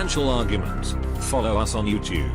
financial argument. Follow us on YouTube.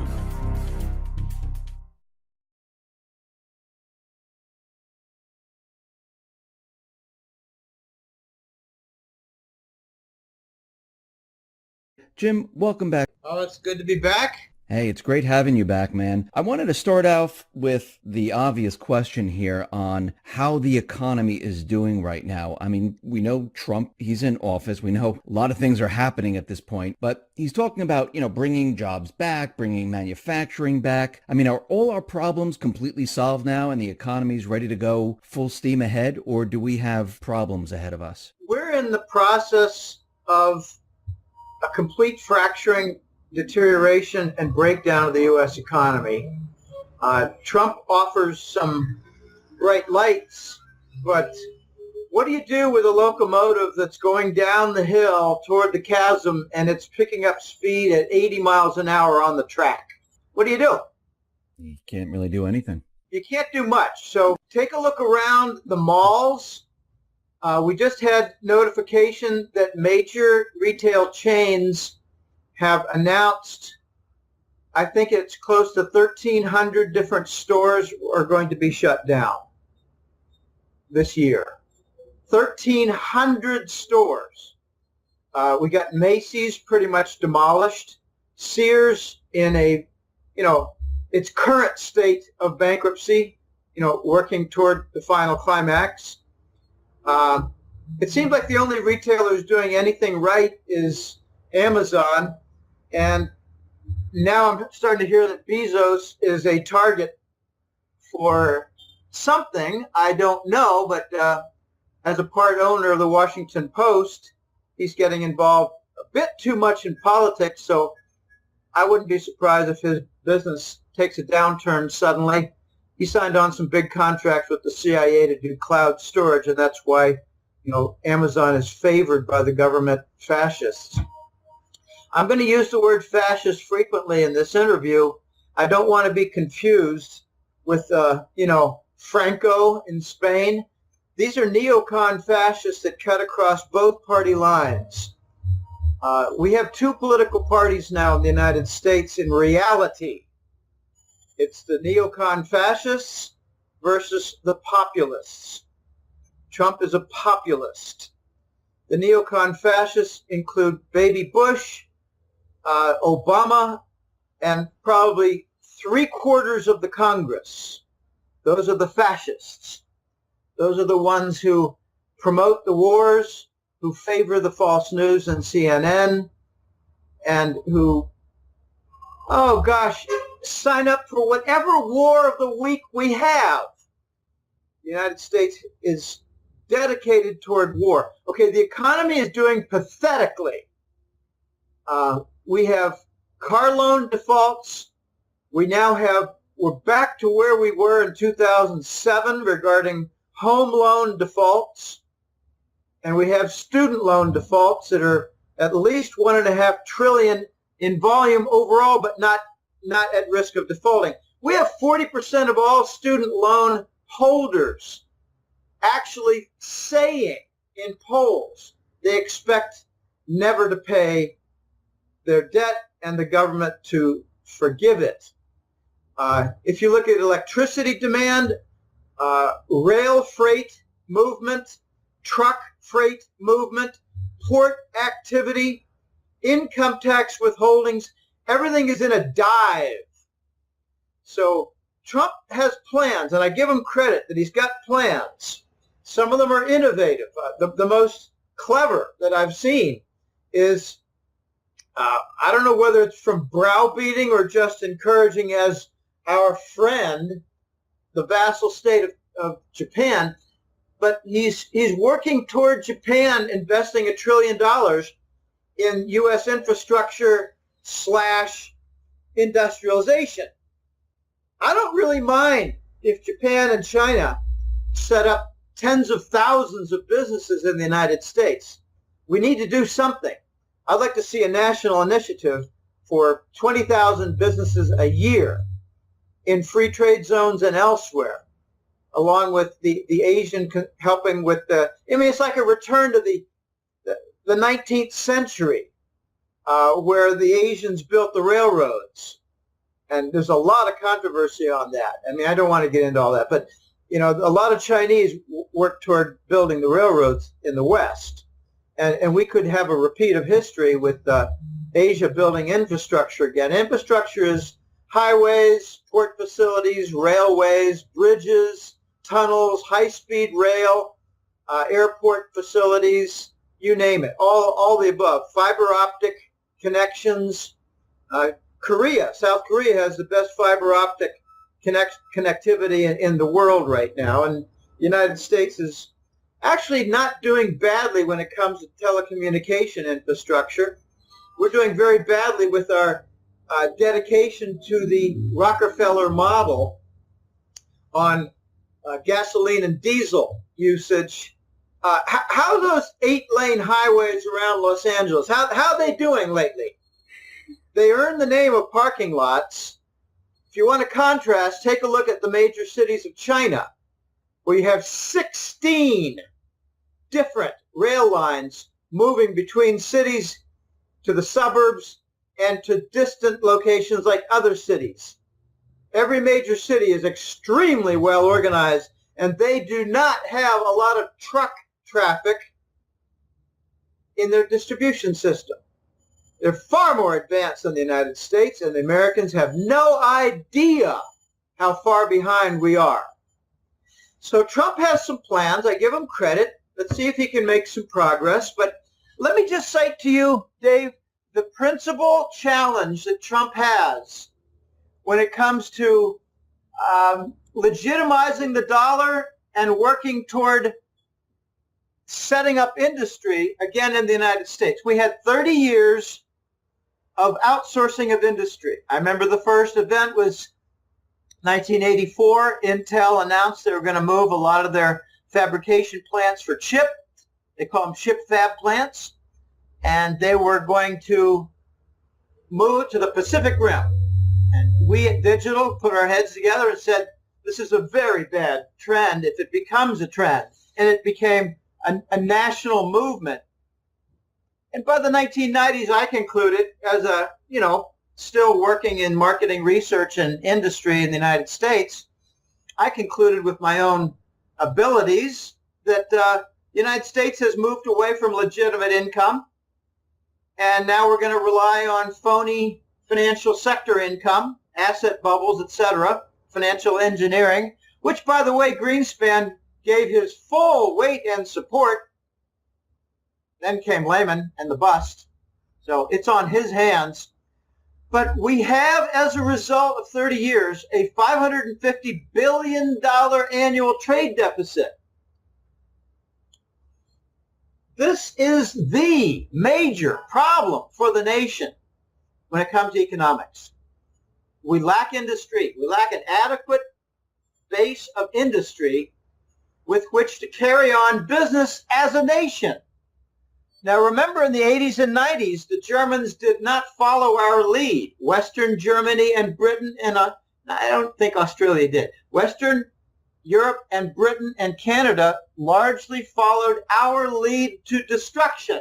Jim, welcome back. Oh, it's good to be back. Hey, it's great having you back, man. I wanted to start off with the obvious question here on how the economy is doing right now. I mean, we know Trump, he's in office. We know a lot of things are happening at this point, but he's talking about, bringing jobs back, bringing manufacturing back. I mean, are all our problems completely solved now and the economy's ready to go full steam ahead, or do we have problems ahead of us? We're in the process of a complete fracturing, deterioration, and breakdown of the U.S. economy. Trump offers some bright lights, but what do you do with a locomotive that's going down the hill toward the chasm and it's picking up speed at 80 miles an hour on the track? What do you do? You can't really do anything. You can't do much. So take a look around the malls. We just had notification that major retail chains have announced, I think it's close to 1,300 different stores are going to be shut down this year. 1,300 stores. We got Macy's pretty much demolished. Sears in its current state of bankruptcy, working toward the final climax. It seems like the only retailer who's doing anything right is Amazon. And now I'm starting to hear that Bezos is a target for something. I don't know, but as a part owner of the Washington Post, he's getting involved a bit too much in politics. So I wouldn't be surprised if his business takes a downturn suddenly. He signed on some big contracts with the CIA to do cloud storage, and that's why, Amazon is favored by the government fascists. I'm going to use the word fascist frequently in this interview. I don't want to be confused with, Franco in Spain. These are neocon fascists that cut across both party lines. We have two political parties now in the United States in reality. It's the neocon fascists versus the populists. Trump is a populist. The neocon fascists include Baby Bush, Obama, and probably 3/4 of the Congress. Those are the fascists. Those are the ones who promote the wars, who favor the false news and CNN, and who, sign up for whatever war of the week we have. The United States is dedicated toward war. Okay, the economy is doing pathetically. We have car loan defaults. We're back to where we were in 2007 regarding home loan defaults. And we have student loan defaults that are at least $1.5 trillion in volume overall, but not at risk of defaulting. We have 40% of all student loan holders actually saying in polls they expect never to pay their debt and the government to forgive it. If you look at electricity demand, rail freight movement, truck freight movement, port activity, income tax withholdings, everything is in a dive. So Trump has plans, and I give him credit that he's got plans. Some of them are innovative. The most clever that I've seen is, I don't know whether it's from browbeating or just encouraging as our friend, the vassal state of Japan, but he's working toward Japan investing $1 trillion in U.S. infrastructure / industrialization. I don't really mind if Japan and China set up tens of thousands of businesses in the United States. We need to do something. I'd like to see a national initiative for 20,000 businesses a year in free trade zones and elsewhere, along with the Asian helping with it's like a return to the 19th century. where the Asians built the railroads. And there's a lot of controversy on that. I mean, I don't want to get into all that, but a lot of Chinese worked toward building the railroads in the West. And we could have a repeat of history with Asia building infrastructure again. Infrastructure is highways, port facilities, railways, bridges, tunnels, high-speed rail, airport facilities, you name it, all the above. Fiber optic connections. South Korea has the best fiber optic connectivity in the world right now, and the United States is actually not doing badly when it comes to telecommunication infrastructure. We're doing very badly with our dedication to the Rockefeller model on gasoline and diesel usage. How are those 8-lane highways around Los Angeles, how are they doing lately? They earn the name of parking lots. If you want to contrast, take a look at the major cities of China, where you have 16 different rail lines moving between cities to the suburbs and to distant locations like other cities. Every major city is extremely well organized, and they do not have a lot of truck traffic in their distribution system. They're far more advanced than the United States, and the Americans have no idea how far behind we are. So Trump has some plans. I give him credit. Let's see if he can make some progress. But let me just cite to you, Dave, the principal challenge that Trump has when it comes to legitimizing the dollar and working toward setting up industry again in the United States. We had 30 years of outsourcing of industry. I remember the first event was 1984. Intel announced they were going to move a lot of their fabrication plants for chip. They call them chip fab plants. And they were going to move to the Pacific Rim. And we at Digital put our heads together and said, this is a very bad trend if it becomes a trend. And it became a national movement. And by the 1990s, I concluded, as still working in marketing research and industry in the United States, I concluded with my own abilities that the United States has moved away from legitimate income, and now we're going to rely on phony financial sector income, asset bubbles, etc., financial engineering, which, by the way, Greenspan gave his full weight and support. Then came Lehman and the bust. So it's on his hands. But we have, as a result of 30 years, a $550 billion annual trade deficit. This is the major problem for the nation when it comes to economics. We lack industry. We lack an adequate base of industry with which to carry on business as a nation. Now, remember, in the 80s and 90s, the Germans did not follow our lead. Western Germany and Britain, and I don't think Australia did. Western Europe and Britain and Canada largely followed our lead to destruction.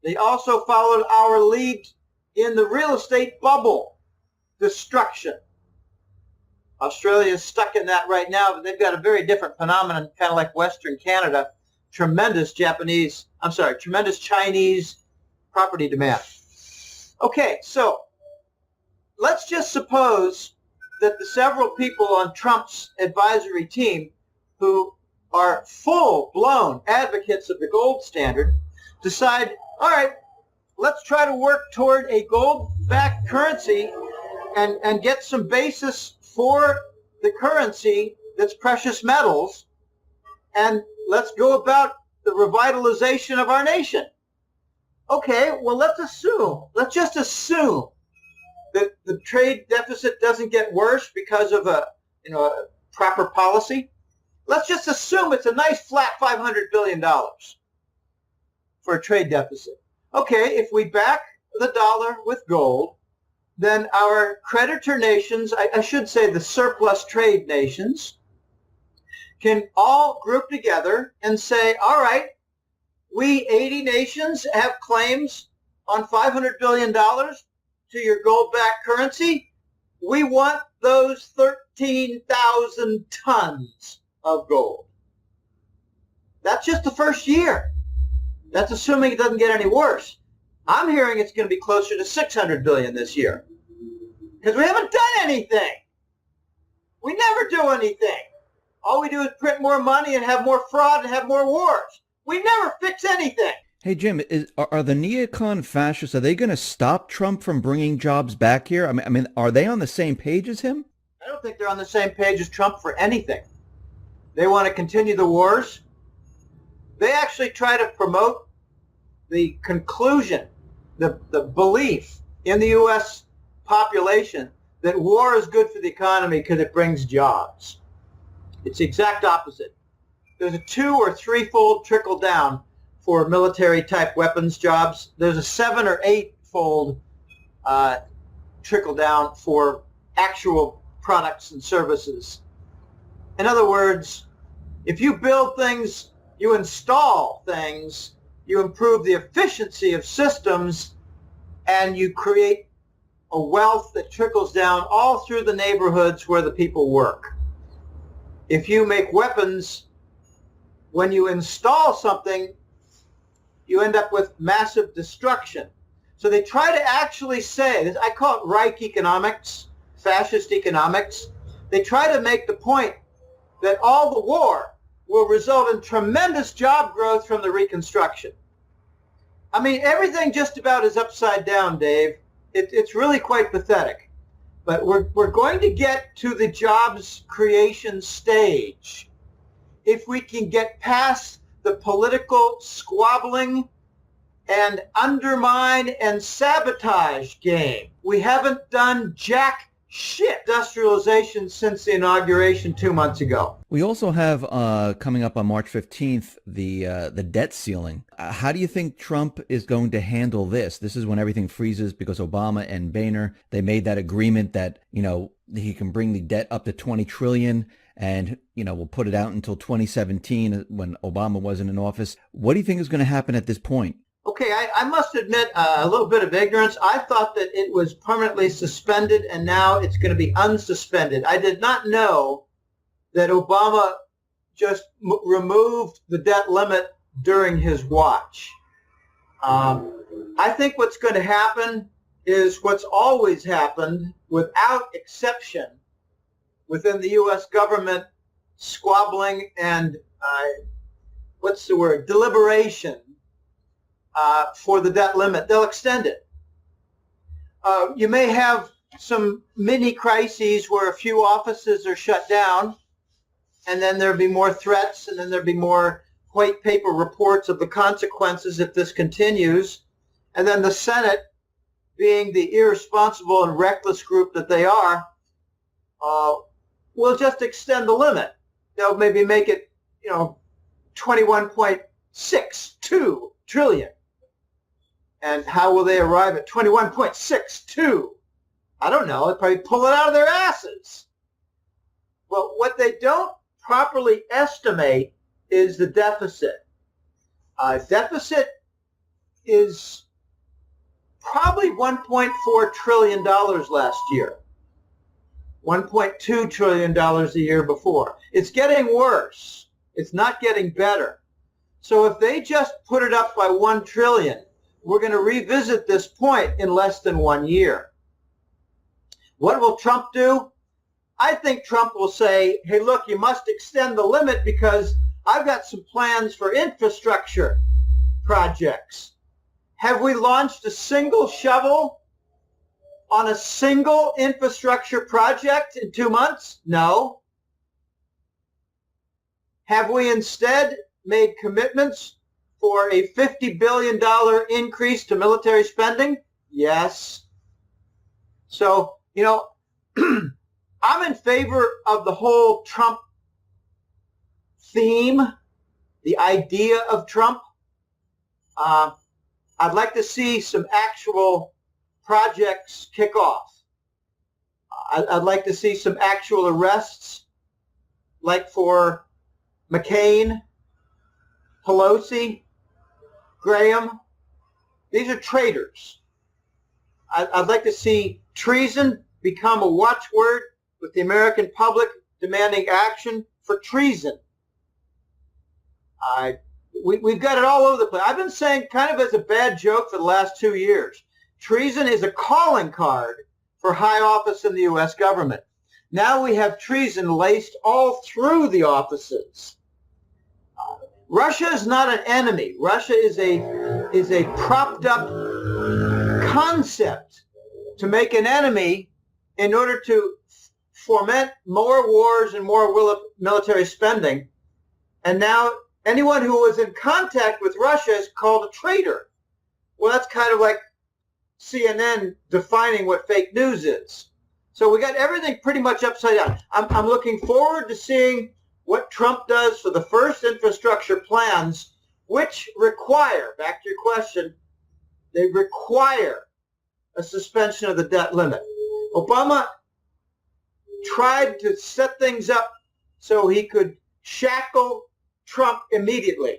They also followed our lead in the real estate bubble destruction. Australia is stuck in that right now, but they've got a very different phenomenon, kind of like Western Canada. Tremendous Chinese property demand. Okay, so let's just suppose that the several people on Trump's advisory team who are full-blown advocates of the gold standard decide, all right, let's try to work toward a gold-backed currency and get some basis for the currency that's precious metals, and let's go about the revitalization of our nation. Okay, well, let's just assume that the trade deficit doesn't get worse because of a proper policy. Let's just assume it's a nice flat $500 billion for a trade deficit. Okay, if we back the dollar with gold, then our creditor nations, I should say the surplus trade nations, can all group together and say, all right, we 80 nations have claims on $500 billion to your gold-backed currency? We want those 13,000 tons of gold. That's just the first year. That's assuming it doesn't get any worse. I'm hearing it's going to be closer to 600 billion this year because we haven't done anything. We never do anything. All we do is print more money and have more fraud and have more wars. We never fix anything. Hey, Jim, are the neocon fascists, are they going to stop Trump from bringing jobs back here? I mean, are they on the same page as him? I don't think they're on the same page as Trump for anything. They want to continue the wars. They actually try to promote the conclusion, the belief in the U.S. population that war is good for the economy because it brings jobs. It's the exact opposite. There's a 2 or 3-fold trickle down for military-type weapons jobs. There's a 7 or 8-fold trickle down for actual products and services. In other words, if you build things, you install things, you improve the efficiency of systems, and you create a wealth that trickles down all through the neighborhoods where the people work. If you make weapons, when you install something, you end up with massive destruction. So they try to actually say, I call it Reich economics, fascist economics. They try to make the point that all the war will result in tremendous job growth from the reconstruction. I mean, everything just about is upside down, Dave. It's really quite pathetic. But we're going to get to the jobs creation stage if we can get past the political squabbling and undermine and sabotage game. We haven't done jack shit industrialization since the inauguration 2 months ago. We also have coming up on March 15th the debt ceiling. How do you think Trump is going to handle this? This is when everything freezes because Obama and Boehner, they made that agreement that, you know, he can bring the debt up to 20 trillion and, you know, we'll put it out until 2017 when Obama wasn't in office. What do you think is going to happen at this point? Okay, I must admit a little bit of ignorance. I thought that it was permanently suspended and now it's going to be unsuspended. I did not know that Obama just removed the debt limit during his watch. I think what's going to happen is what's always happened without exception within the U.S. government, squabbling and, deliberation. For the debt limit, they'll extend it. You may have some mini crises where a few offices are shut down, and then there'll be more threats, and then there'll be more white paper reports of the consequences if this continues. And then the Senate, being the irresponsible and reckless group that they are, will just extend the limit. They'll maybe make it, 21.62 trillion. And how will they arrive at 21.62? I don't know. They'll probably pull it out of their asses. Well, what they don't properly estimate is the deficit. Deficit is probably $1.4 trillion last year. $1.2 trillion the year before. It's getting worse. It's not getting better. So if they just put it up by 1 trillion, we're going to revisit this point in less than 1 year. What will Trump do? I think Trump will say, hey, look, you must extend the limit because I've got some plans for infrastructure projects. Have we launched a single shovel on a single infrastructure project in 2 months? No. Have we instead made commitments for a $50 billion increase to military spending? Yes. So, I'm in favor of the whole Trump theme, the idea of Trump. I'd like to see some actual projects kick off. I'd like to see some actual arrests, like for McCain, Pelosi, Graham. These are traitors. I'd like to see treason become a watchword with the American public demanding action for treason. We've got it all over the place. I've been saying kind of as a bad joke for the last 2 years, treason is a calling card for high office in the U.S. government. Now we have treason laced all through the offices. Russia is not an enemy. Russia is a propped up concept to make an enemy in order to foment more wars and more military spending. And now anyone who was in contact with Russia is called a traitor. Well, that's kind of like CNN defining what fake news is. So we got everything pretty much upside down. I'm looking forward to seeing what Trump does for the first infrastructure plans, which require, back to your question, they require a suspension of the debt limit. Obama tried to set things up so he could shackle Trump immediately,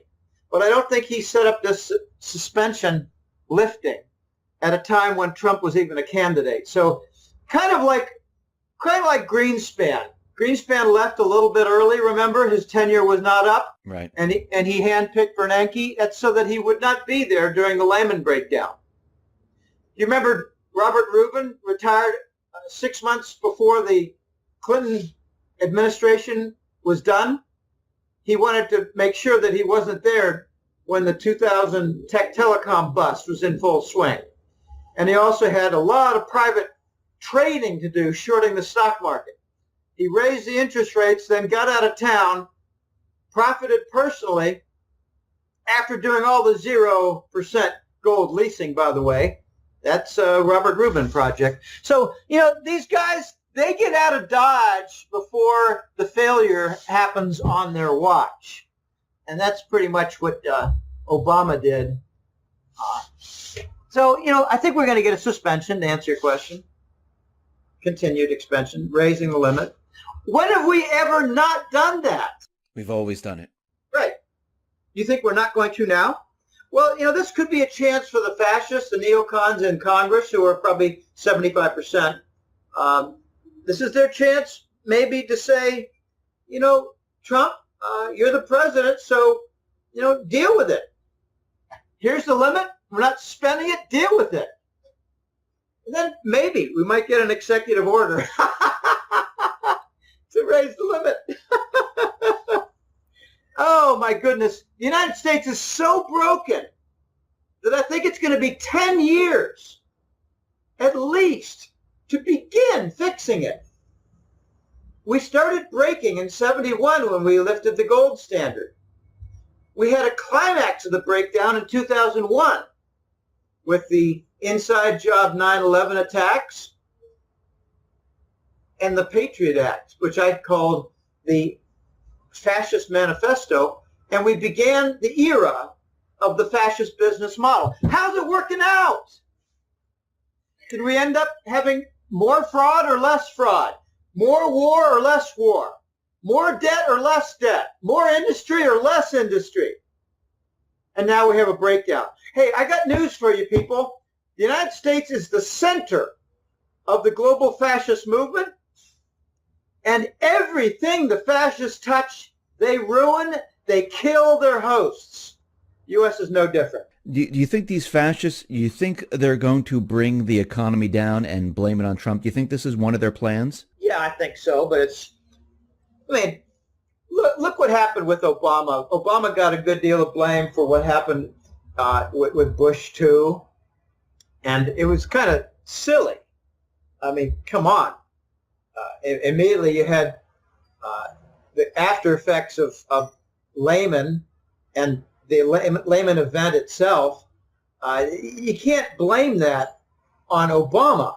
but I don't think he set up this suspension lifting at a time when Trump was even a candidate. So kind of like Greenspan. Greenspan left a little bit early. Remember, his tenure was not up, Right. and he handpicked Bernanke. That's so that he would not be there during the Lehman breakdown. You remember Robert Rubin retired 6 months before the Clinton administration was done. He wanted to make sure that he wasn't there when the 2000 tech telecom bust was in full swing. And he also had a lot of private trading to do, shorting the stock market. He raised the interest rates, then got out of town, profited personally after doing all the 0% gold leasing, by the way. That's a Robert Rubin project. So, these guys, they get out of Dodge before the failure happens on their watch. And that's pretty much what Obama did. So, I think we're going to get a suspension, to answer your question. Continued expansion, raising the limit. When have we ever not done that? We've always done it. Right. You think we're not going to now? Well, this could be a chance for the fascists, the neocons in Congress, who are probably 75%. This is their chance maybe to say, Trump, you're the president, so, deal with it. Here's the limit. We're not spending it. Deal with it. And then maybe we might get an executive order to raise the limit. Oh, my goodness. The United States is so broken that I think it's going to be 10 years at least to begin fixing it. We started breaking in 71 when we lifted the gold standard. We had a climax of the breakdown in 2001 with the inside job 9/11 attacks and the Patriot Act, which I called the fascist manifesto, and we began the era of the fascist business model. How's it working out? Did we end up having more fraud or less fraud? More war or less war? More debt or less debt? More industry or less industry? And now we have a breakdown. Hey, I got news for you people. The United States is the center of the global fascist movement, and everything the fascists touch, they ruin, they kill their hosts. The U.S. is no different. Do you think these fascists, you think they're going to bring the economy down and blame it on Trump? Do you think this is one of their plans? Yeah, I think so, but look what happened with Obama. Obama got a good deal of blame for what happened with Bush, too. And it was kind of silly. Come on. Immediately you had the after effects of Lehman and the Lehman event itself. You can't blame that on Obama.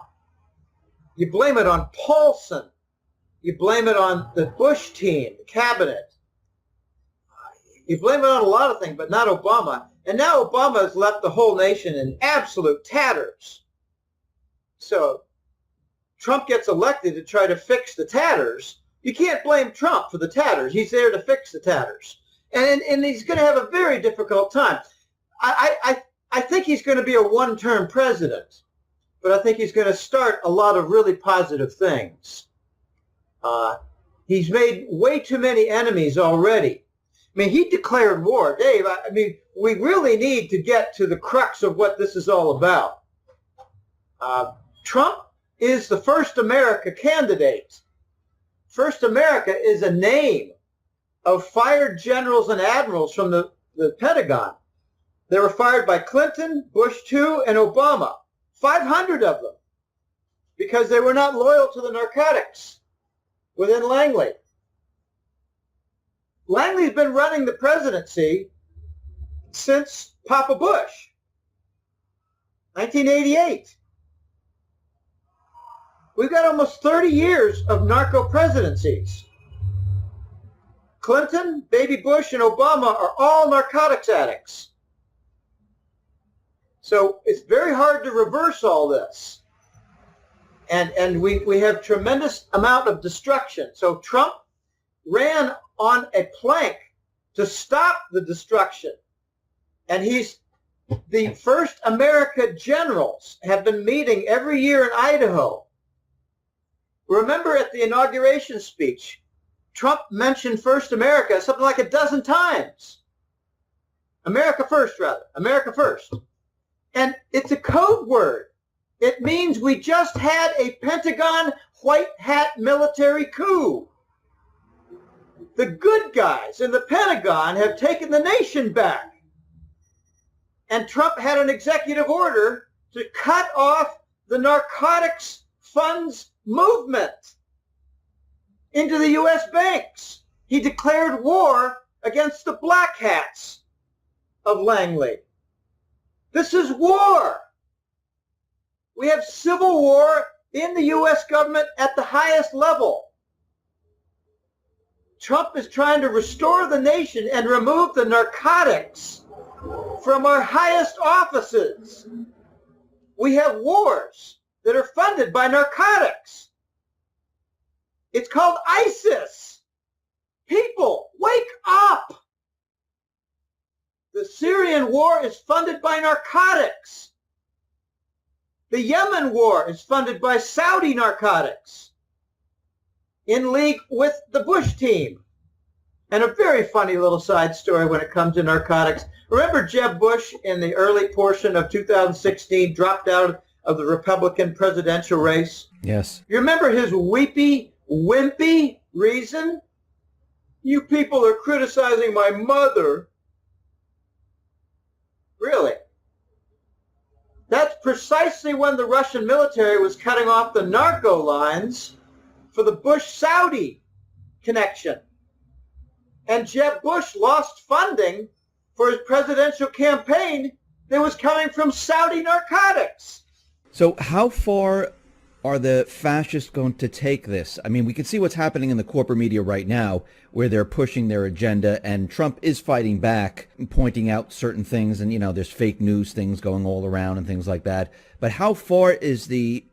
You blame it on Paulson. You blame it on the Bush team, the cabinet. You blame it on a lot of things, but not Obama. And now Obama has left the whole nation in absolute tatters. So Trump gets elected to try to fix the tatters. You can't blame Trump for the tatters. He's there to fix the tatters. And he's going to have a very difficult time. I I think he's going to be a one-term president, but I think he's going to start a lot of really positive things. He's made way too many enemies already. I mean, he declared war. Dave, I mean, we really need to get to the crux of what this is all about. Trump is the First America candidate. First America is a name of fired generals and admirals from the Pentagon. They were fired by Clinton, Bush II, and Obama. 500 of them, because they were not loyal to the narcotics within Langley. Langley's been running the presidency since Papa Bush, 1988. We've got almost 30 years of narco presidencies. Clinton, Baby Bush, and Obama are all narcotics addicts. So it's very hard to reverse all this. And we have tremendous amount of destruction. So Trump ran on a plank to stop the destruction. And the First America generals have been meeting every year in Idaho. Remember at the inauguration speech, Trump mentioned First America something like a dozen times. America first, rather. America first. And it's a code word. It means we just had a Pentagon white hat military coup. The good guys in the Pentagon have taken the nation back. And Trump had an executive order to cut off the narcotics funds movement into the U.S. banks. He declared war against the black hats of Langley. This is war. We have civil war in the U.S. government at the highest level. Trump is trying to restore the nation and remove the narcotics from our highest offices. We have wars that are funded by narcotics. It's called ISIS. People, wake up. The Syrian war is funded by narcotics. The Yemen war is funded by Saudi narcotics in league with the Bush team. And a very funny little side story when it comes to narcotics. Remember Jeb Bush in the early portion of 2016 dropped out of the Republican presidential race? Yes. You remember his weepy, wimpy reason? You people are criticizing my mother. Really? That's precisely when the Russian military was cutting off the narco lines for the Bush-Saudi connection. And Jeb Bush lost funding for his presidential campaign that was coming from Saudi narcotics. So how far are the fascists going to take this? I mean, we can see what's happening in the corporate media right now, where they're pushing their agenda, and Trump is fighting back, pointing out certain things, and, you know, there's fake news things going all around and things like that. But how far is the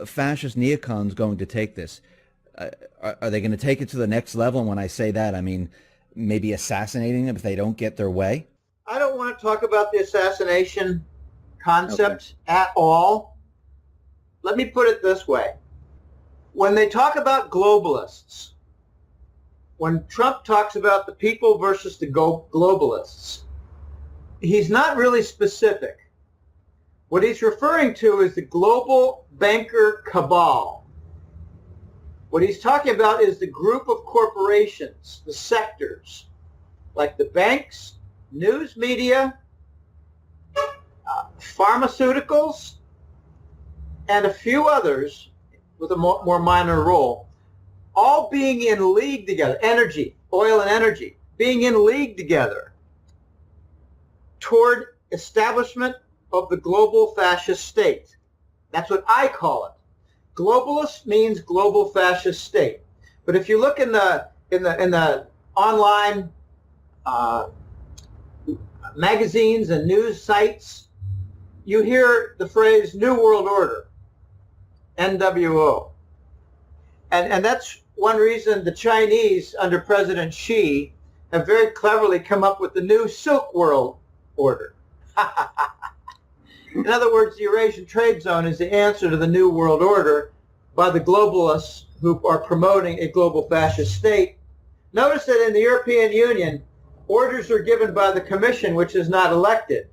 fascist neocons going to take this? Are they going to take it to the next level? And when I say that, I mean maybe assassinating them if they don't get their way? I don't want to talk about the assassination concept at all. Let me put it this way. When they talk about globalists, when Trump talks about the people versus the globalists, he's not really specific. What he's referring to is the global banker cabal. What he's talking about is the group of corporations, the sectors, like the banks, news media, pharmaceuticals, and a few others with a more minor role, all being in league together, energy, oil and energy, being in league together toward establishment of the global fascist state. That's what I call it. Globalist means global fascist state. But if you look in the online magazines and news sites, you hear the phrase New World Order, NWO. And that's one reason the Chinese, under President Xi, have very cleverly come up with the new Silk World Order. In other words, the Eurasian trade zone is the answer to the New World Order by the globalists who are promoting a global fascist state. Notice that in the European Union, orders are given by the Commission, which is not elected,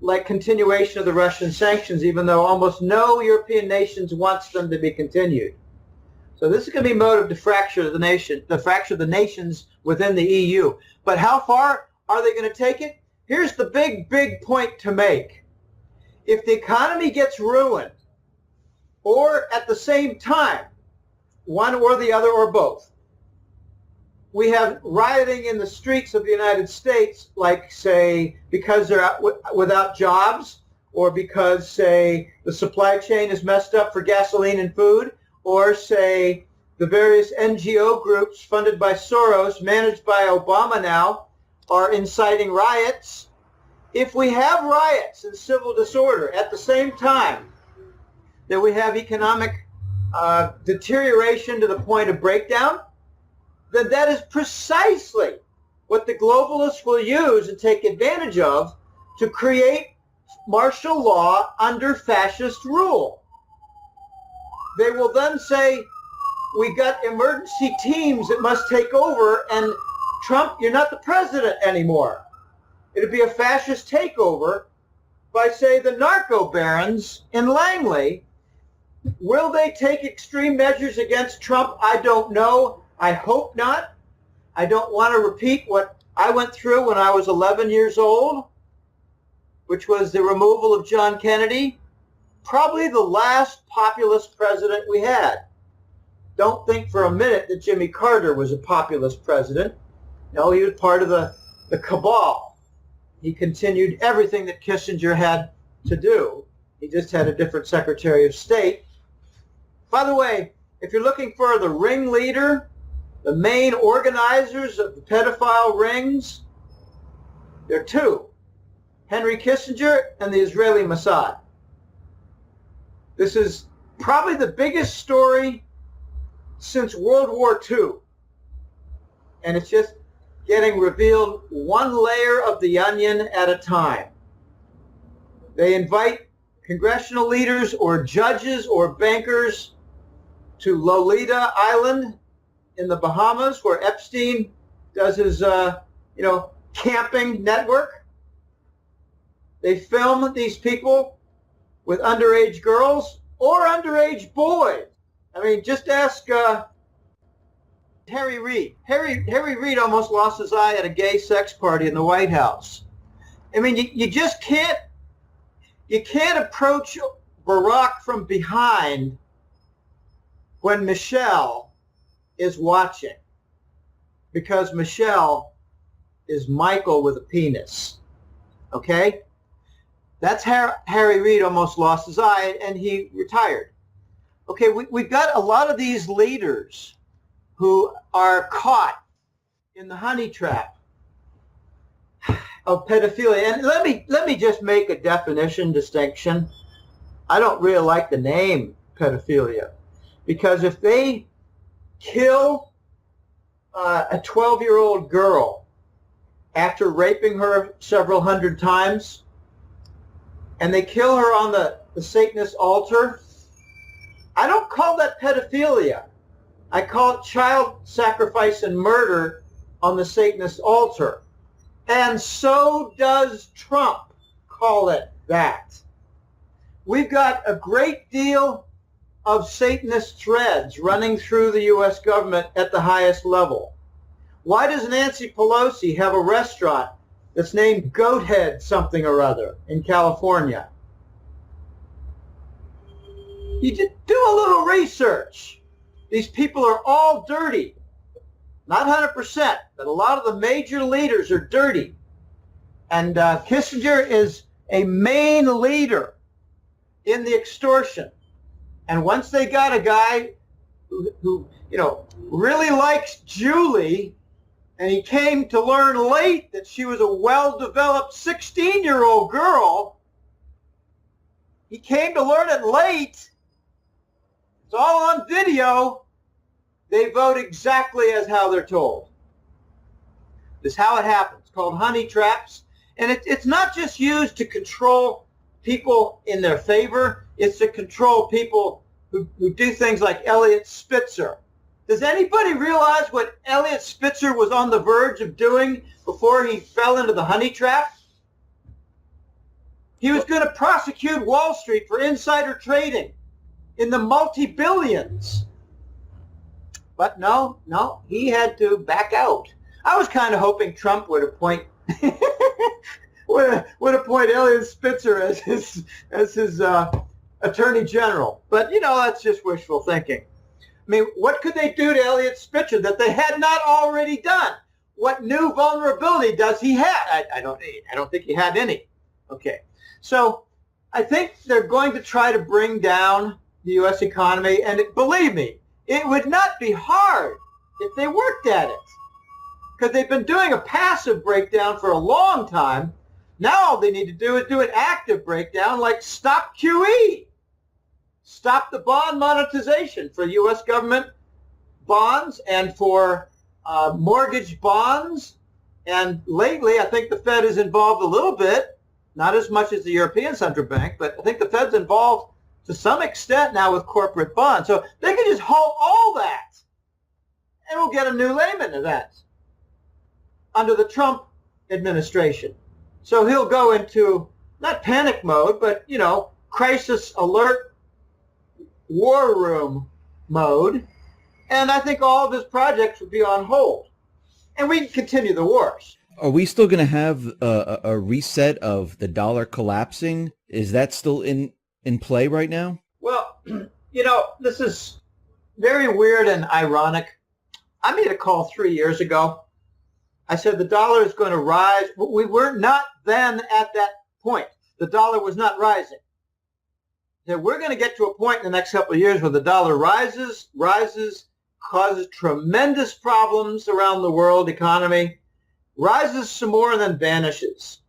like continuation of the Russian sanctions, even though almost no European nations wants them to be continued. So this is going to be motive to fracture the nation, to fracture the nations within the EU. But how far are they going to take it? Here's the big point to make. If the economy gets ruined, or at the same time, one or the other or both, we have rioting in the streets of the United States, like, say, because they're out without jobs, or because, say, the supply chain is messed up for gasoline and food, or, say, the various NGO groups funded by Soros, managed by Obama now, are inciting riots. If we have riots and civil disorder at the same time that we have economic deterioration to the point of breakdown, then that is precisely what the globalists will use and take advantage of to create martial law under fascist rule. They will then say, we got emergency teams that must take over, and Trump, you're not the president anymore. It'd be a fascist takeover by, say, the narco barons in Langley. Will they take extreme measures against Trump? I don't know. I hope not. I don't want to repeat what I went through when I was 11 years old, which was the removal of John Kennedy, probably the last populist president we had. Don't think for a minute that Jimmy Carter was a populist president. No, he was part of the cabal. He continued everything that Kissinger had to do. He just had a different Secretary of State. By the way, if you're looking for the ringleader, the main organizers of the pedophile rings, there are two, Henry Kissinger and the Israeli Mossad. This is probably the biggest story since World War II. And it's just getting revealed one layer of the onion at a time. They invite congressional leaders or judges or bankers to Lolita Island in the Bahamas, where Epstein does his, camping network. They film these people with underage girls or underage boys. I mean, just ask Harry Reid. Harry Reid almost lost his eye at a gay sex party in the White House. I mean, you just can't approach Barack from behind when Michelle is watching, because Michelle is Michael with a penis. Okay? That's Harry Reid almost lost his eye and he retired. Okay, we've got a lot of these leaders who are caught in the honey trap of pedophilia. And let me just make a definition distinction. I don't really like the name pedophilia, because if they kill a 12-year-old girl after raping her several hundred times, and they kill her on the Satanist altar, I don't call that pedophilia. I call it child sacrifice and murder on the Satanist altar. And so does Trump call it that. We've got a great deal of Satanist threads running through the U.S. government at the highest level. Why does Nancy Pelosi have a restaurant that's named Goathead something or other in California? You just do a little research. These people are all dirty. Not 100%, but a lot of the major leaders are dirty. And Kissinger is a main leader in the extortion. And once they got a guy who really likes Julie, and he came to learn late that she was a well-developed 16-year-old girl, he came to learn it late. It's all on video. They vote exactly as how they're told. This is how it happens. It's called honey traps. And it's not just used to control people in their favor. It's to control people who do things like Elliot Spitzer. Does anybody realize what Elliot Spitzer was on the verge of doing before he fell into the honey trap? He was going to prosecute Wall Street for insider trading in the multi-billions. But no, he had to back out. I was kind of hoping Trump would appoint would appoint Elliot Spitzer as his attorney general. But, that's just wishful thinking. I mean, what could they do to Elliot Spitzer that they had not already done? What new vulnerability does he have? I don't think he had any. Okay. So I think they're going to try to bring down the U.S. economy. And believe me, it would not be hard if they worked at it. Because they've been doing a passive breakdown for a long time. Now all they need to do is do an active breakdown like stop QE. Stop the bond monetization for U.S. government bonds and for mortgage bonds. And lately, I think the Fed is involved a little bit, not as much as the European Central Bank, but I think the Fed's involved to some extent now with corporate bonds. So they can just halt all that, and we'll get a new Lehman event under the Trump administration. So he'll go into, not panic mode, but, crisis alert, war room mode. And I think all of his projects would be on hold. And we can continue the wars. Are we still going to have a reset of the dollar collapsing? Is that still in play right now? Well, this is very weird and ironic. I made a call 3 years ago. I said the dollar is going to rise. We were not then at that point. The dollar was not rising. So we're going to get to a point in the next couple of years where the dollar rises, causes tremendous problems around the world economy, rises some more and then vanishes.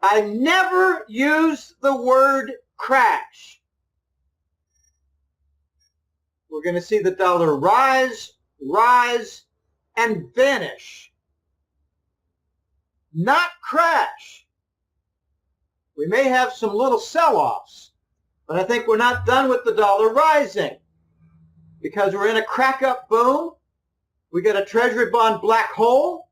I never use the word crash. We're going to see the dollar rise, and vanish. Not crash. We may have some little sell-offs, but I think we're not done with the dollar rising because we're in a crack-up boom. We got a treasury bond black hole.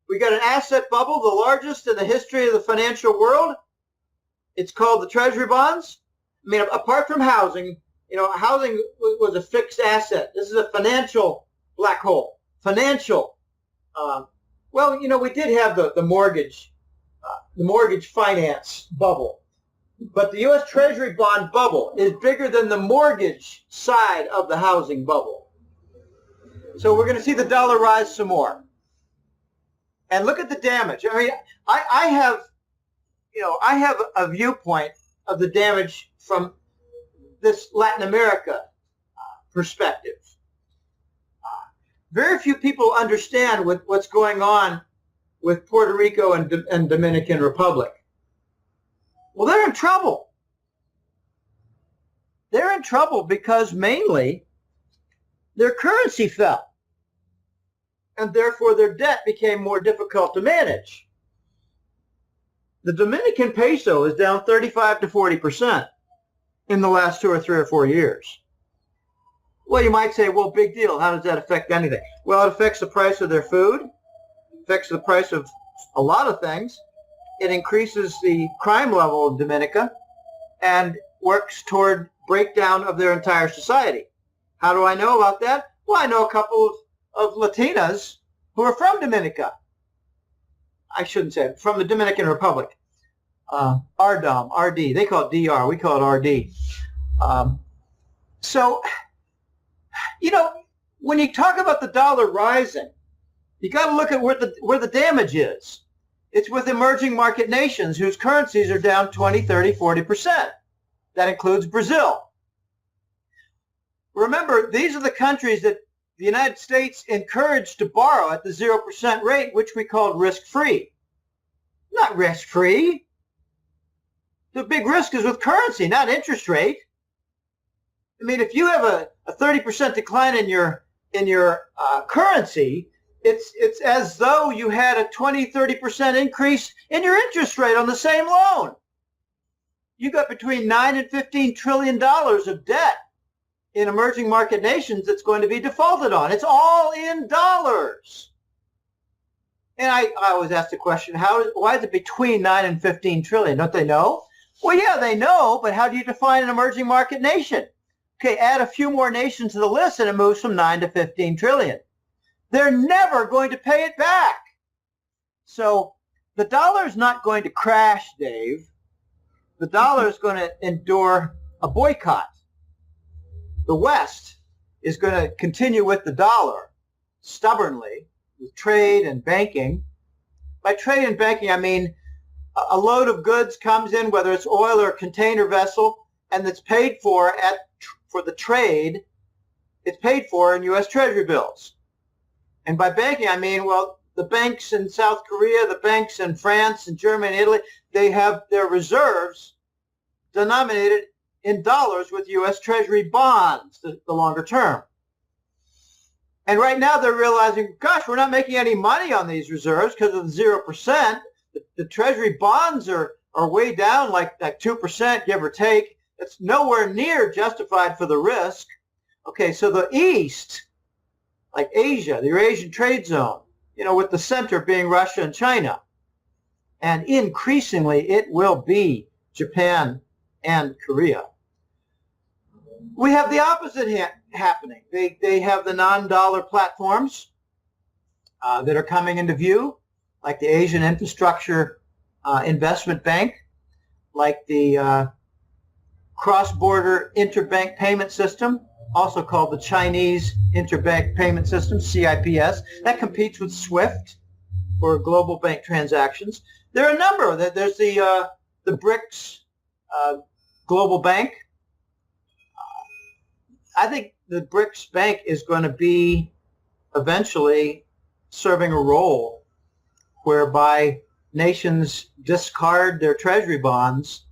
We got an asset bubble, the largest in the history of the financial world. It's called the treasury bonds. I mean, apart from housing, housing was a fixed asset. This is a financial black hole. Financial. We did have the mortgage finance bubble. But the U.S. Treasury bond bubble is bigger than the mortgage side of the housing bubble. So we're going to see the dollar rise some more. And look at the damage. I mean, I have a viewpoint of the damage from this Latin America perspective. Very few people understand what's going on with Puerto Rico and Dominican Republic. Well, they're in trouble. They're in trouble because mainly their currency fell. And therefore their debt became more difficult to manage. The Dominican peso is down 35 to 40% in the last 2 or 3 or 4 years. Well, you might say, well, big deal. How does that affect anything? Well, it affects the price of their food, affects the price of a lot of things. It increases the crime level in Dominica and works toward breakdown of their entire society. How do I know about that? Well, I know a couple of Latinas who are from Dominica. I shouldn't say it, from the Dominican Republic. RDOM, RD. They call it DR. We call it RD. So, when you talk about the dollar rising, you got to look at where the damage is. It's with emerging market nations whose currencies are down 20, 30, 40%. That includes Brazil. Remember, these are the countries that the United States encouraged to borrow at the 0% rate, which we called risk-free. Not risk-free. The big risk is with currency, not interest rate. I mean, if you have a 30% decline in your currency, it's as though you had a 20, 30% increase in your interest rate on the same loan. you got between $9 and $15 trillion of debt in emerging market nations that's going to be defaulted on. It's all in dollars. And I always ask the question, why is it between 9 and 15 trillion? Don't they know? Well, yeah, they know, but how do you define an emerging market nation? Okay, add a few more nations to the list and it moves from 9 to 15 trillion. They're never going to pay it back. So the dollar is not going to crash, Dave. The dollar is going to endure a boycott. The West is going to continue with the dollar stubbornly with trade and banking. By trade and banking, I mean a load of goods comes in, whether it's oil or a container vessel, and it's paid for for the trade, it's paid for in U.S. Treasury bills. And by banking, I mean, well, the banks in South Korea, the banks in France and Germany and Italy, they have their reserves denominated in dollars with U.S. Treasury bonds, the longer term. And right now they're realizing, gosh, we're not making any money on these reserves because of the 0%. The Treasury bonds are way down, like 2%, give or take. It's nowhere near justified for the risk. Okay, so the East, like Asia, the Eurasian trade zone, with the center being Russia and China. And increasingly it will be Japan and Korea. We have the opposite happening. They have the non-dollar platforms that are coming into view, like the Asian Infrastructure Investment Bank, like the Cross-Border Interbank Payment System, also called the Chinese Interbank Payment System, CIPS. That competes with SWIFT for global bank transactions. There are a number. There's the BRICS Global Bank. I think the BRICS Bank is going to be eventually serving a role whereby nations discard their treasury bonds,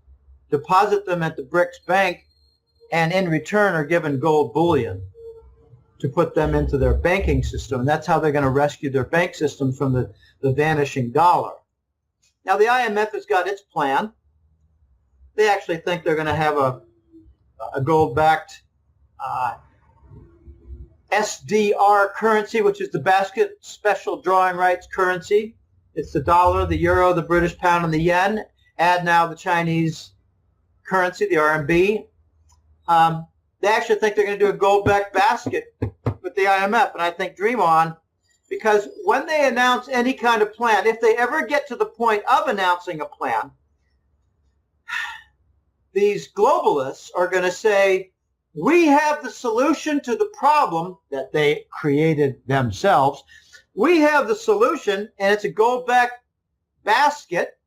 deposit them at the BRICS Bank, and in return are given gold bullion to put them into their banking system. And that's how they're going to rescue their bank system from the vanishing dollar. Now, the IMF has got its plan. They actually think they're going to have a gold-backed SDR currency, which is the basket special drawing rights currency. It's the dollar, the euro, the British pound, and the yen. Add now the Chinese currency, the RMB. They actually think they're going to do a gold-backed basket with the IMF, and I think dream on, because when they announce any kind of plan, if they ever get to the point of announcing a plan, these globalists are going to say, we have the solution to the problem that they created themselves. We have the solution, and it's a gold-backed basket,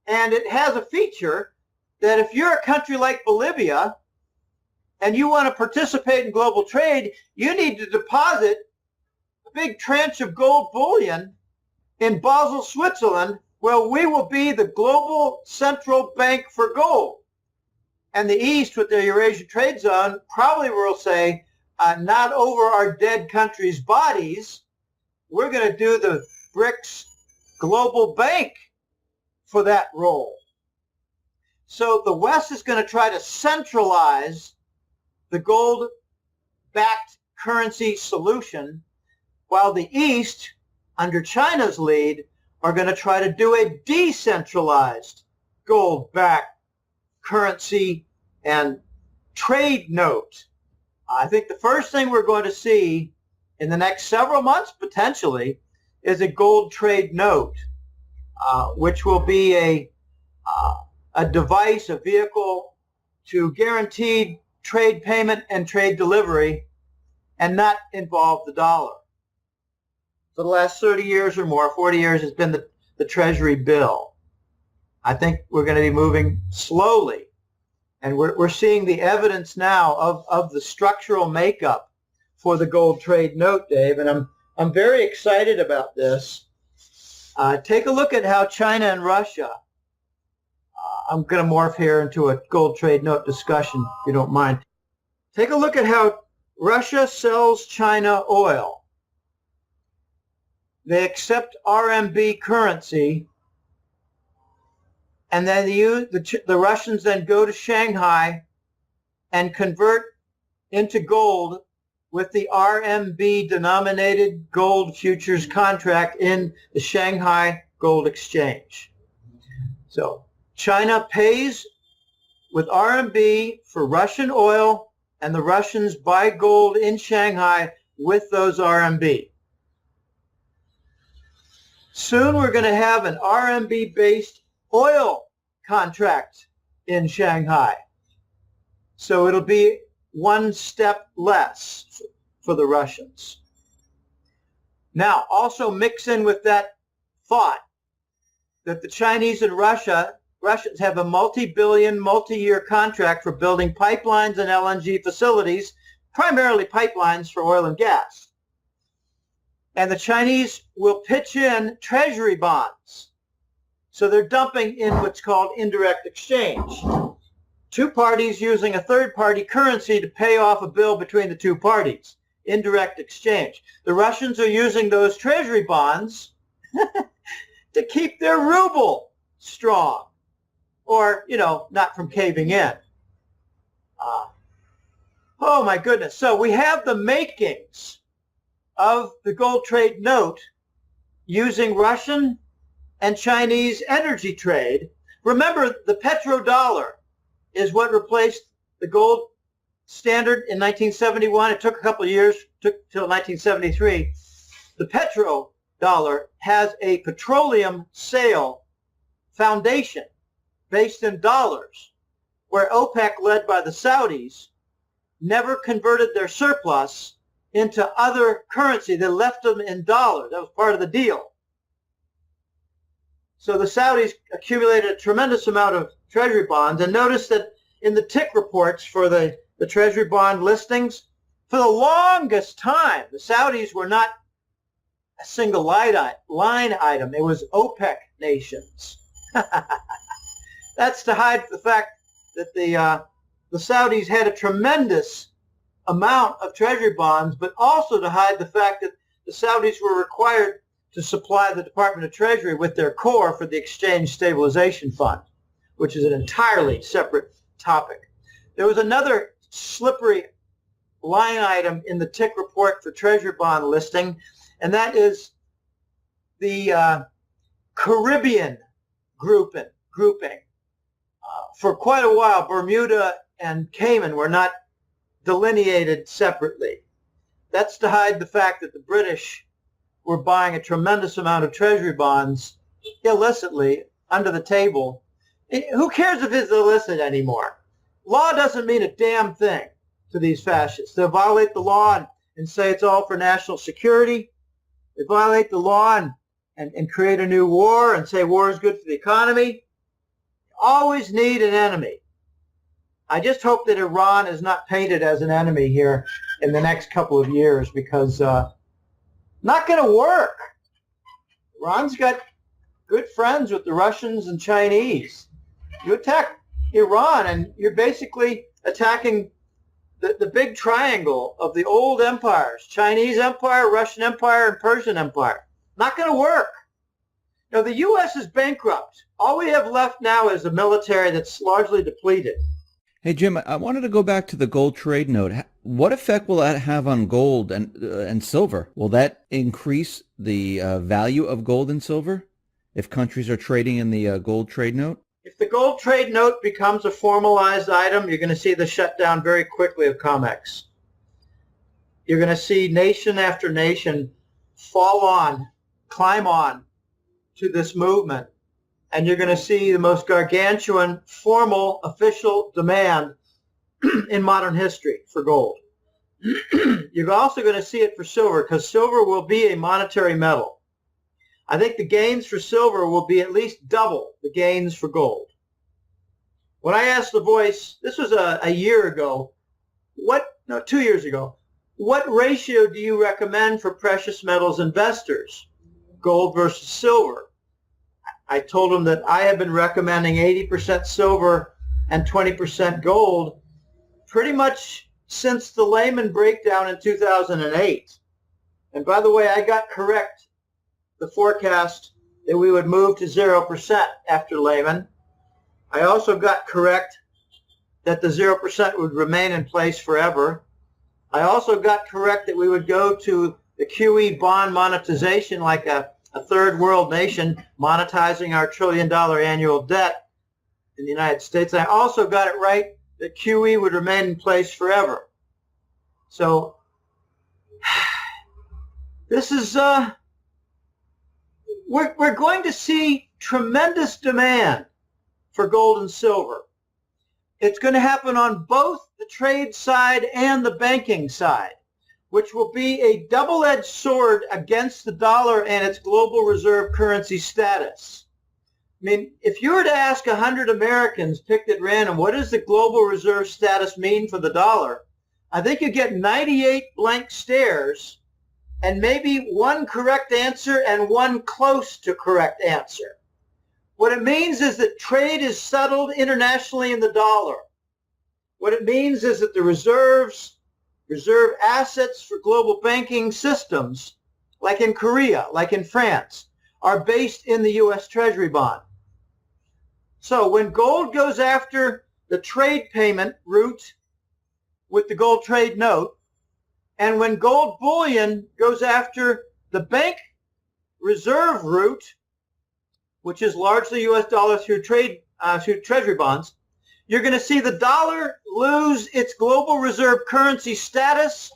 and it has a feature that if you're a country like Bolivia and you want to participate in global trade, you need to deposit a big tranche of gold bullion in Basel, Switzerland, where we will be the global central bank for gold. And the East, with their Eurasian trade zone, probably will say, not over our dead countries' bodies. We're going to do the BRICS Global Bank for that role. So the West is going to try to centralize the gold-backed currency solution, while the East, under China's lead, are going to try to do a decentralized gold-backed currency and trade note. I think the first thing we're going to see in the next several months, potentially, is a gold trade note, which will be a device, a vehicle to guaranteed trade payment and trade delivery and not involve the dollar. For the last 30 years or more, 40 years, has been the Treasury bill. I think we're going to be moving slowly. And we're seeing the evidence now of the structural makeup for the gold trade note, Dave. And I'm very excited about this. Take a look at how China and Russia, I'm going to morph here into a gold trade note discussion, if you don't mind. Take a look at how Russia sells China oil. They accept RMB currency, and then the Russians then go to Shanghai and convert into gold with the RMB denominated gold futures contract in the Shanghai Gold Exchange. So China pays with RMB for Russian oil, and the Russians buy gold in Shanghai with those RMB. Soon we're going to have an RMB-based oil contract in Shanghai. So it'll be one step less for the Russians. Now, also mix in with that thought that the Chinese and Russians have a multi-billion, multi-year contract for building pipelines and LNG facilities, primarily pipelines for oil and gas. And the Chinese will pitch in treasury bonds. So they're dumping in what's called indirect exchange. Two parties using a third-party currency to pay off a bill between the two parties. Indirect exchange. The Russians are using those treasury bonds to keep their ruble strong, or, not from caving in. Oh my goodness. So we have the makings of the gold trade note using Russian and Chinese energy trade. Remember, the petrodollar is what replaced the gold standard in 1971. It took a couple of years, took till 1973. The petrodollar has a petroleum sale foundation based in dollars, where OPEC, led by the Saudis, never converted their surplus into other currency. They left them in dollars. That was part of the deal. So the Saudis accumulated a tremendous amount of treasury bonds, and notice that in the tick reports for the treasury bond listings, for the longest time, the Saudis were not a single line item. It was OPEC nations. That's to hide the fact that the Saudis had a tremendous amount of treasury bonds, but also to hide the fact that the Saudis were required to supply the Department of Treasury with their core for the Exchange Stabilization Fund, which is an entirely separate topic. There was another slippery line item in the tick report for treasury bond listing, and that is the Caribbean grouping. For quite a while, Bermuda and Cayman were not delineated separately. That's to hide the fact that the British were buying a tremendous amount of treasury bonds illicitly under the table. Who cares if it's illicit anymore? Law doesn't mean a damn thing to these fascists. They'll violate the law and say it's all for national security. They violate the law and create a new war and say war is good for the economy. Always need an enemy. I just hope that Iran is not painted as an enemy here in the next couple of years, because not going to work. Iran's got good friends with the Russians and Chinese. You attack Iran and you're basically attacking the big triangle of the old empires: Chinese Empire, Russian Empire, and Persian Empire. Not going to work. Now, the U.S. is bankrupt. All we have left now is a military that's largely depleted. Hey, Jim, I wanted to go back to the gold trade note. What effect will that have on gold and silver? Will that increase the value of gold and silver if countries are trading in the gold trade note? If the gold trade note becomes a formalized item, you're going to see the shutdown very quickly of COMEX. You're going to see nation after nation climb on to this movement, and you're going to see the most gargantuan formal official demand in modern history for gold. You're also going to see it for silver, because silver will be a monetary metal. I think the gains for silver will be at least double the gains for gold. When I asked The Voice, this was a year ago, 2 years ago, what ratio do you recommend for precious metals investors, gold versus silver? I told them that I have been recommending 80% silver and 20% gold pretty much since the Lehman breakdown in 2008. And by the way, I got correct the forecast that we would move to 0% after Lehman. I also got correct that the 0% would remain in place forever. I also got correct that we would go to the QE bond monetization like a third world nation monetizing our $1 trillion annual debt in the United States. I also got it right that QE would remain in place forever. So this is, we're going to see tremendous demand for gold and silver. It's going to happen on both the trade side and the banking side, which will be a double-edged sword against the dollar and its global reserve currency status. I mean, if you were to ask 100 Americans picked at random, what does the global reserve status mean for the dollar? I think you get 98 blank stares and maybe one correct answer and one close to correct answer. What it means is that trade is settled internationally in the dollar. What it means is that the reserve assets for global banking systems, like in Korea, like in France, are based in the U.S. Treasury bond. So when gold goes after the trade payment route with the gold trade note, and when gold bullion goes after the bank reserve route, which is largely U.S. dollars through treasury bonds, you're going to see the dollar lose its global reserve currency status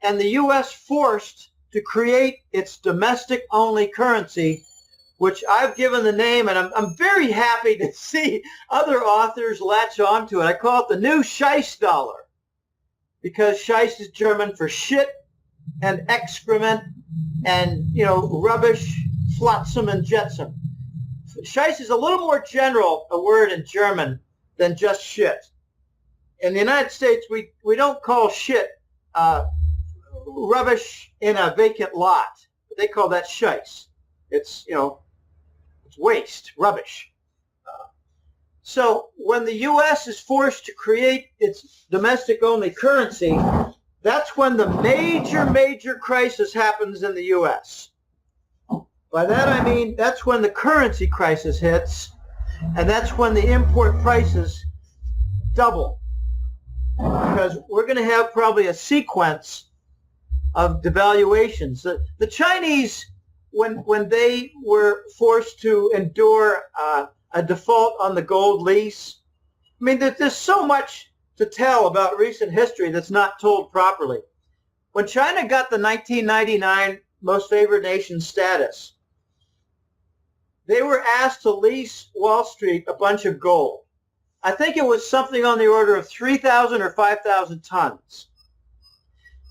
and the U.S. forced to create its domestic-only currency, which I've given the name, and I'm very happy to see other authors latch onto it. I call it the new Scheiß dollar, because Scheiß is German for shit and excrement and, rubbish, flotsam and jetsam. Scheiß is a little more general a word in German than just shit. In the United States, we don't call shit rubbish in a vacant lot. They call that Scheiß. It's, it's waste, rubbish. So when the U.S. is forced to create its domestic-only currency, that's when the major crisis happens in the U.S. By that I mean that's when the currency crisis hits, and that's when the import prices double. Because we're going to have probably a sequence of devaluations. The Chinese, when they were forced to endure a default on the gold lease, I mean, there's so much to tell about recent history that's not told properly. When China got the 1999 most favored nation status, they were asked to lease Wall Street a bunch of gold. I think it was something on the order of 3,000 or 5,000 tons.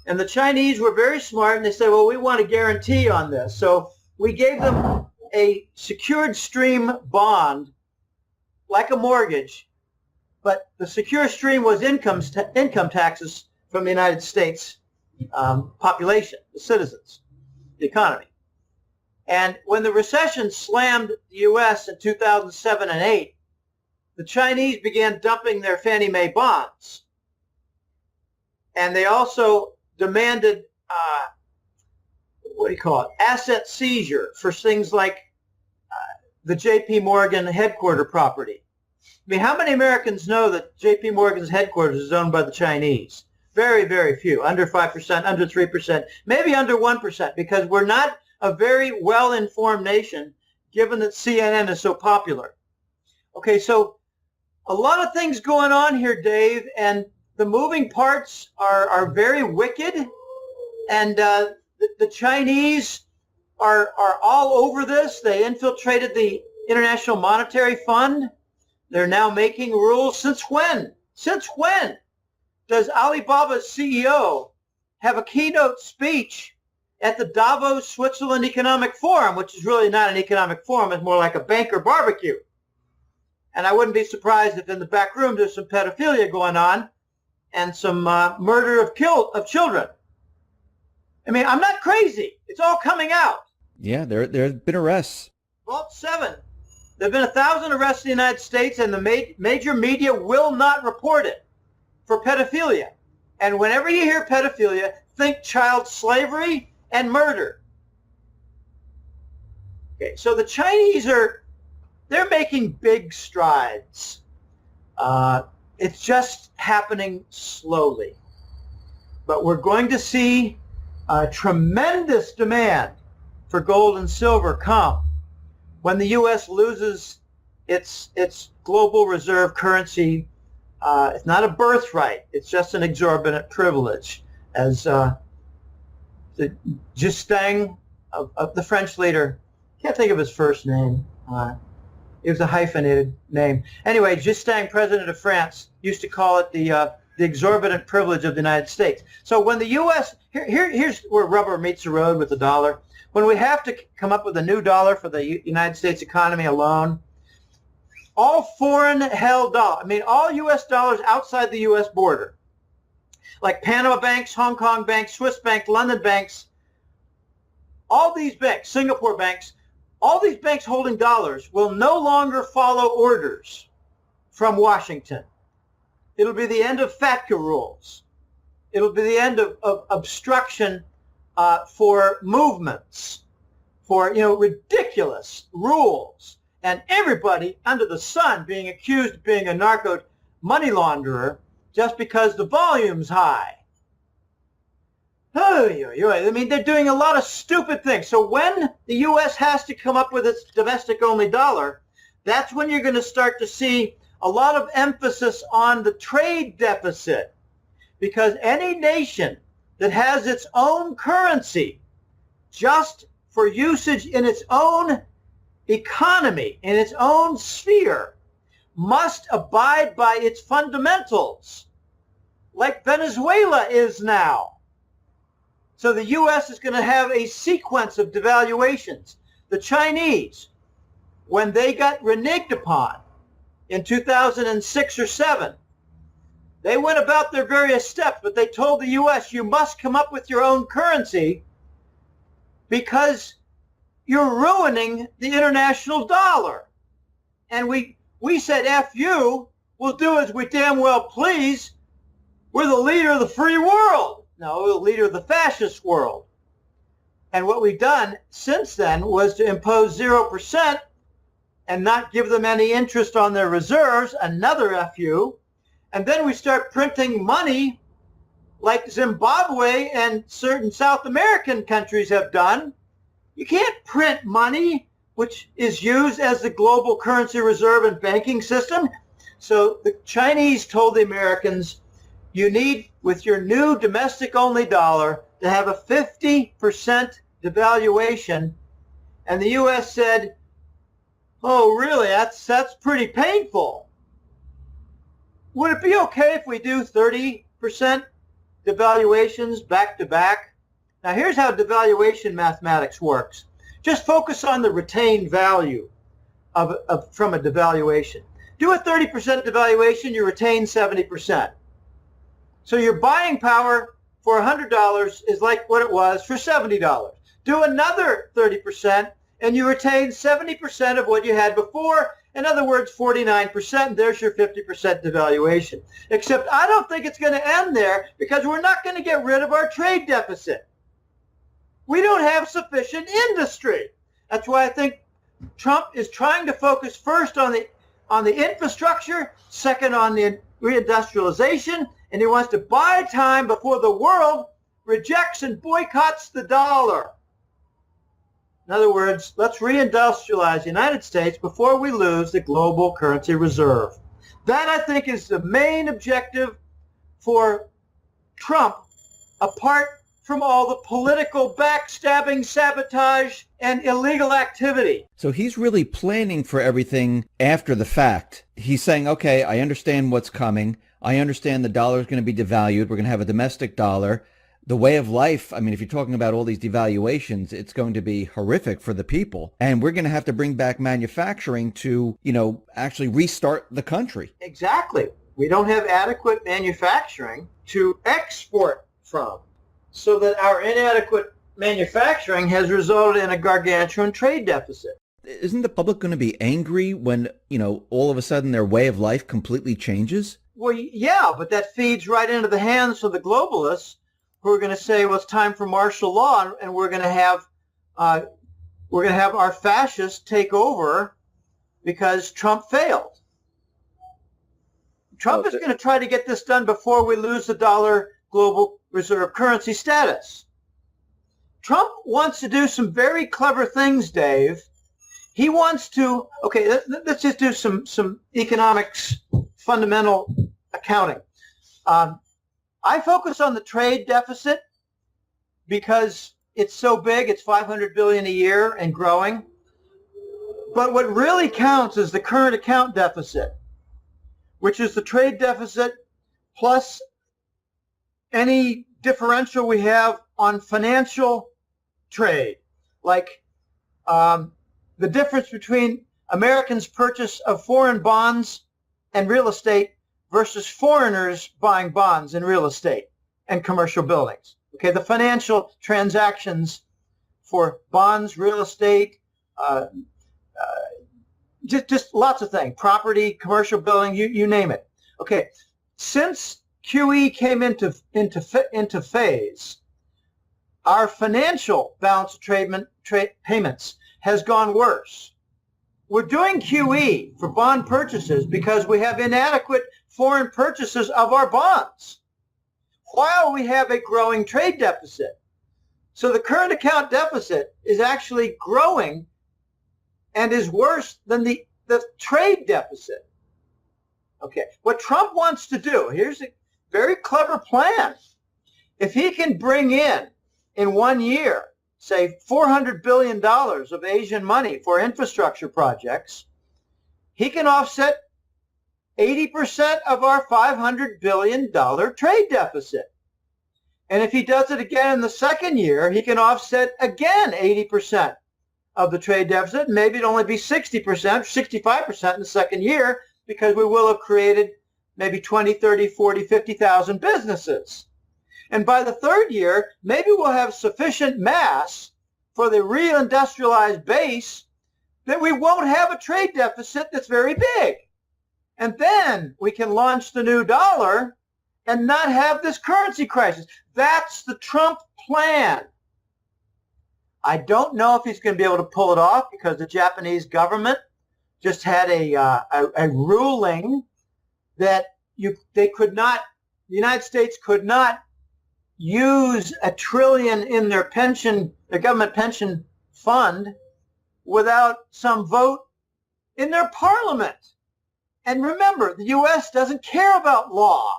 And the Chinese were very smart, and they said, well, we want a guarantee on this. So we gave them a secured stream bond, like a mortgage, but the secure stream was income taxes from the United States population, the citizens, the economy. And when the recession slammed the U.S. in 2007 and 8, the Chinese began dumping their Fannie Mae bonds. And they also demanded, asset seizure for things like the J.P. Morgan headquarter property. I mean, how many Americans know that J.P. Morgan's headquarters is owned by the Chinese? Very, very few, under 5%, under 3%, maybe under 1%, because we're not a very well-informed nation, given that CNN is so popular. Okay, so a lot of things going on here, Dave, and the moving parts are very wicked, and the Chinese are all over this. They infiltrated the International Monetary Fund. They're now making rules. Since when? Since when does Alibaba's CEO have a keynote speech at the Davos, Switzerland Economic Forum, which is really not an economic forum, it's more like a banker barbecue? And I wouldn't be surprised if in the back room there's some pedophilia going on and some murder of children. I mean, I'm not crazy. It's all coming out. Yeah, there have been arrests. Vault 7. There have been 1,000 arrests in the United States, and the major media will not report it for pedophilia. And whenever you hear pedophilia, think child slavery and murder. Okay, so the Chinese are they're making big strides. It's just happening slowly. But we're going to see a tremendous demand for gold and silver come when the U.S. loses its global reserve currency. It's not a birthright. It's just an exorbitant privilege. As the Gisting of the French leader, can't think of his first name. It was a hyphenated name. Anyway, Gisting, president of France, used to call it the exorbitant privilege of the United States. So when the U.S., here's where rubber meets the road with the dollar. When we have to come up with a new dollar for the United States economy alone, all foreign-held dollars, all U.S. dollars outside the U.S. border, like Panama banks, Hong Kong banks, Swiss banks, London banks, all these banks, Singapore banks, all these banks holding dollars will no longer follow orders from Washington. It'll be the end of FATCA rules. It'll be the end of obstruction for movements, for ridiculous rules, and everybody under the sun being accused of being a narco money launderer just because the volume's high. They're doing a lot of stupid things. So when the U.S. has to come up with its domestic-only dollar, that's when you're going to start to see a lot of emphasis on the trade deficit. Because any nation that has its own currency just for usage in its own economy, in its own sphere, must abide by its fundamentals, like Venezuela is now. So the U.S. is going to have a sequence of devaluations. The Chinese, when they got reneged upon in 2006 or 7, they went about their various steps, but they told the U.S., you must come up with your own currency because you're ruining the international dollar. And we said, F you, we'll do as we damn well please. We're the leader of the free world. No, we're the leader of the fascist world. And what we've done since then was to impose 0% and not give them any interest on their reserves, another FU. And then we start printing money like Zimbabwe and certain South American countries have done. You can't print money, which is used as the global currency reserve and banking system. So the Chinese told the Americans, you need, with your new domestic-only dollar, to have a 50% devaluation. And the U.S. said, oh, really? That's pretty painful. Would it be okay if we do 30% devaluations back to back? Now, here's how devaluation mathematics works. Just focus on the retained value from a devaluation. Do a 30% devaluation, you retain 70%. So your buying power for $100 is like what it was for $70. Do another 30%, and you retain 70% of what you had before. In other words, 49%. There's your 50% devaluation. Except I don't think it's going to end there because we're not going to get rid of our trade deficit. We don't have sufficient industry. That's why I think Trump is trying to focus first on the infrastructure, second on the reindustrialization, and he wants to buy time before the world rejects and boycotts the dollar. In other words, let's reindustrialize the United States before we lose the global currency reserve. That, I think, is the main objective for Trump, apart from all the political backstabbing, sabotage, and illegal activity. So he's really planning for everything after the fact. He's saying, okay, I understand what's coming. I understand the dollar is going to be devalued. We're going to have a domestic dollar. The way of life, if you're talking about all these devaluations, it's going to be horrific for the people. And we're going to have to bring back manufacturing to, actually restart the country. Exactly. We don't have adequate manufacturing to export from. So that our inadequate manufacturing has resulted in a gargantuan trade deficit. Isn't the public going to be angry when, all of a sudden their way of life completely changes? Well, yeah, but that feeds right into the hands of the globalists who are going to say, well, it's time for martial law, and we're going to have our fascists take over, because Trump failed. Trump is going to try to get this done before we lose the dollar global reserve currency status. Trump wants to do some very clever things, Dave. He wants to, okay, let's just do some economics, fundamental accounting. I focus on the trade deficit because it's so big, it's $500 billion a year and growing. But what really counts is the current account deficit, which is the trade deficit plus any differential we have on financial trade, like the difference between Americans' purchase of foreign bonds and real estate versus foreigners buying bonds and real estate and commercial buildings. Okay, the financial transactions for bonds, real estate, just lots of things, property, commercial building, you name it. Okay, since QE came into phase, our financial balance of trade payments has gone worse. We're doing QE for bond purchases because we have inadequate foreign purchases of our bonds, while we have a growing trade deficit. So the current account deficit is actually growing and is worse than the trade deficit. Okay, what Trump wants to do, here's a very clever plan. If he can bring in 1 year, say $400 billion of Asian money for infrastructure projects, he can offset 80% of our $500 billion trade deficit. And if he does it again in the second year, he can offset again 80% of the trade deficit. Maybe it'll only be 60%, 65% in the second year, because we will have created maybe 20, 30, 40, 50,000 businesses. And by the third year, maybe we'll have sufficient mass for the reindustrialized base that we won't have a trade deficit that's very big. And then we can launch the new dollar and not have this currency crisis. That's the Trump plan. I don't know if he's going to be able to pull it off because the Japanese government just had a ruling that the United States could not use $1 trillion in their government pension fund without some vote in their parliament. And remember, the U.S. doesn't care about law.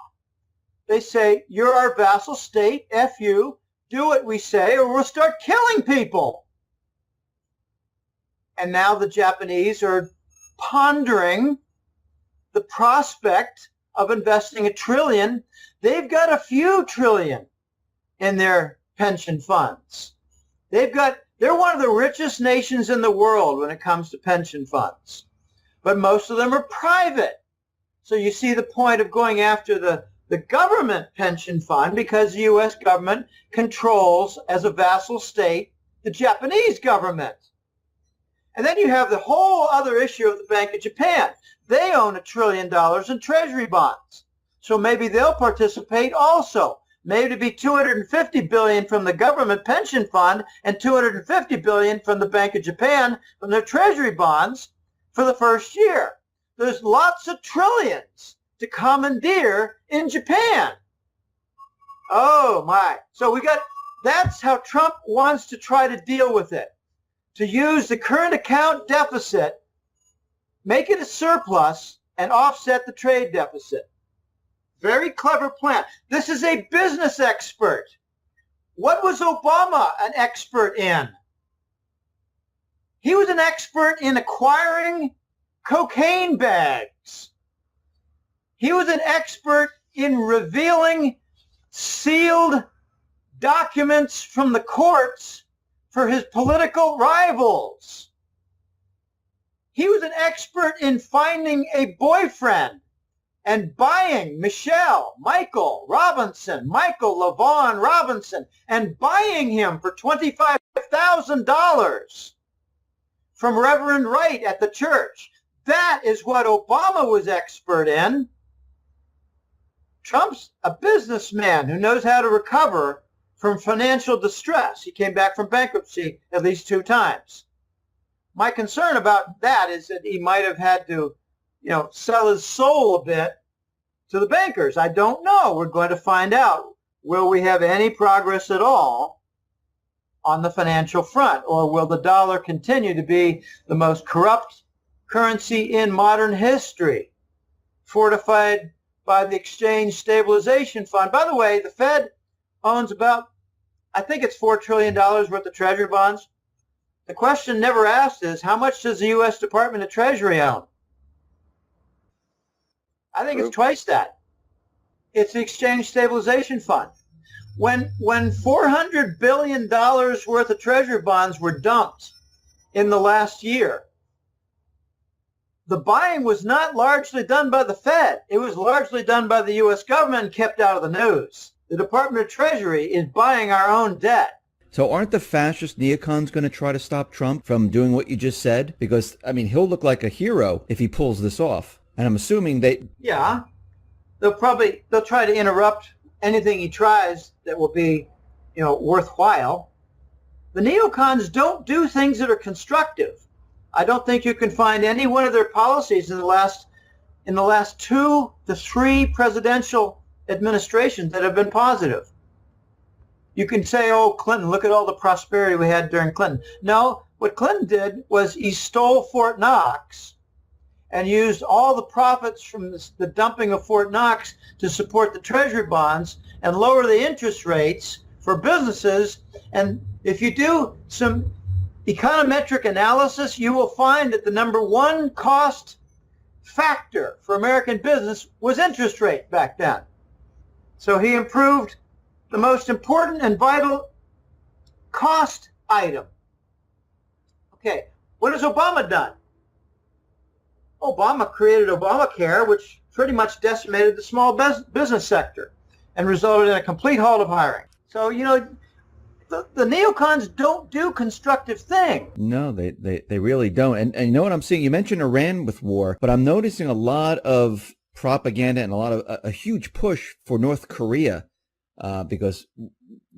They say, you're our vassal state, F you, do what we say or we'll start killing people. And now the Japanese are pondering the prospect of investing $1 trillion. They've got a few trillion in their pension funds. They're one of the richest nations in the world when it comes to pension funds. But most of them are private. So you see the point of going after the government pension fund, because the U.S. government controls, as a vassal state, the Japanese government. And then you have the whole other issue of the Bank of Japan. They own $1 trillion in treasury bonds. So maybe they'll participate also. Maybe it'd be $250 billion from the government pension fund and $250 billion from the Bank of Japan from their treasury bonds for the first year. There's lots of trillions to commandeer in Japan. Oh my. So that's how Trump wants to try to deal with it. To use the current account deficit, make it a surplus, and offset the trade deficit. Very clever plan. This is a business expert. What was Obama an expert in? He was an expert in acquiring cocaine bags. He was an expert in revealing sealed documents from the courts for his political rivals. He was an expert in finding a boyfriend and buying Michael LaVaughn Robinson, and buying him for $25,000 from Reverend Wright at the church. That is what Obama was expert in. Trump's a businessman who knows how to recover from financial distress. He came back from bankruptcy at least 2 times. My concern about that is that he might have had to, sell his soul a bit to the bankers. I don't know. We're going to find out. Will we have any progress at all on the financial front, or will the dollar continue to be the most corrupt currency in modern history, fortified by the Exchange Stabilization Fund? By the way, the Fed owns about, I think it's $4 trillion worth of Treasury bonds. The question never asked is, how much does the U.S. Department of Treasury own? I think it's twice that. It's the Exchange Stabilization Fund. When $400 billion worth of Treasury bonds were dumped in the last year, the buying was not largely done by the Fed. It was largely done by the U.S. government and kept out of the news. The Department of Treasury is buying our own debt. So aren't the fascist neocons going to try to stop Trump from doing what you just said? Because, he'll look like a hero if he pulls this off. And I'm assuming they... Yeah. They'll try to interrupt anything he tries that will be, worthwhile. The neocons don't do things that are constructive. I don't think you can find any one of their policies in the last 2 to 3 presidential administrations that have been positive. You can say, oh, Clinton, look at all the prosperity we had during Clinton. No, what Clinton did was he stole Fort Knox and used all the profits from the dumping of Fort Knox to support the Treasury bonds and lower the interest rates for businesses. And if you do some econometric analysis, you will find that the number one cost factor for American business was interest rate back then. So he improved the most important and vital cost item. Okay, what has Obama done? Obama created Obamacare, which pretty much decimated the small business sector and resulted in a complete halt of hiring. So, the neocons don't do constructive things. No, they really don't. And you know what I'm seeing? You mentioned Iran with war, but I'm noticing a lot of propaganda and a huge push for North Korea because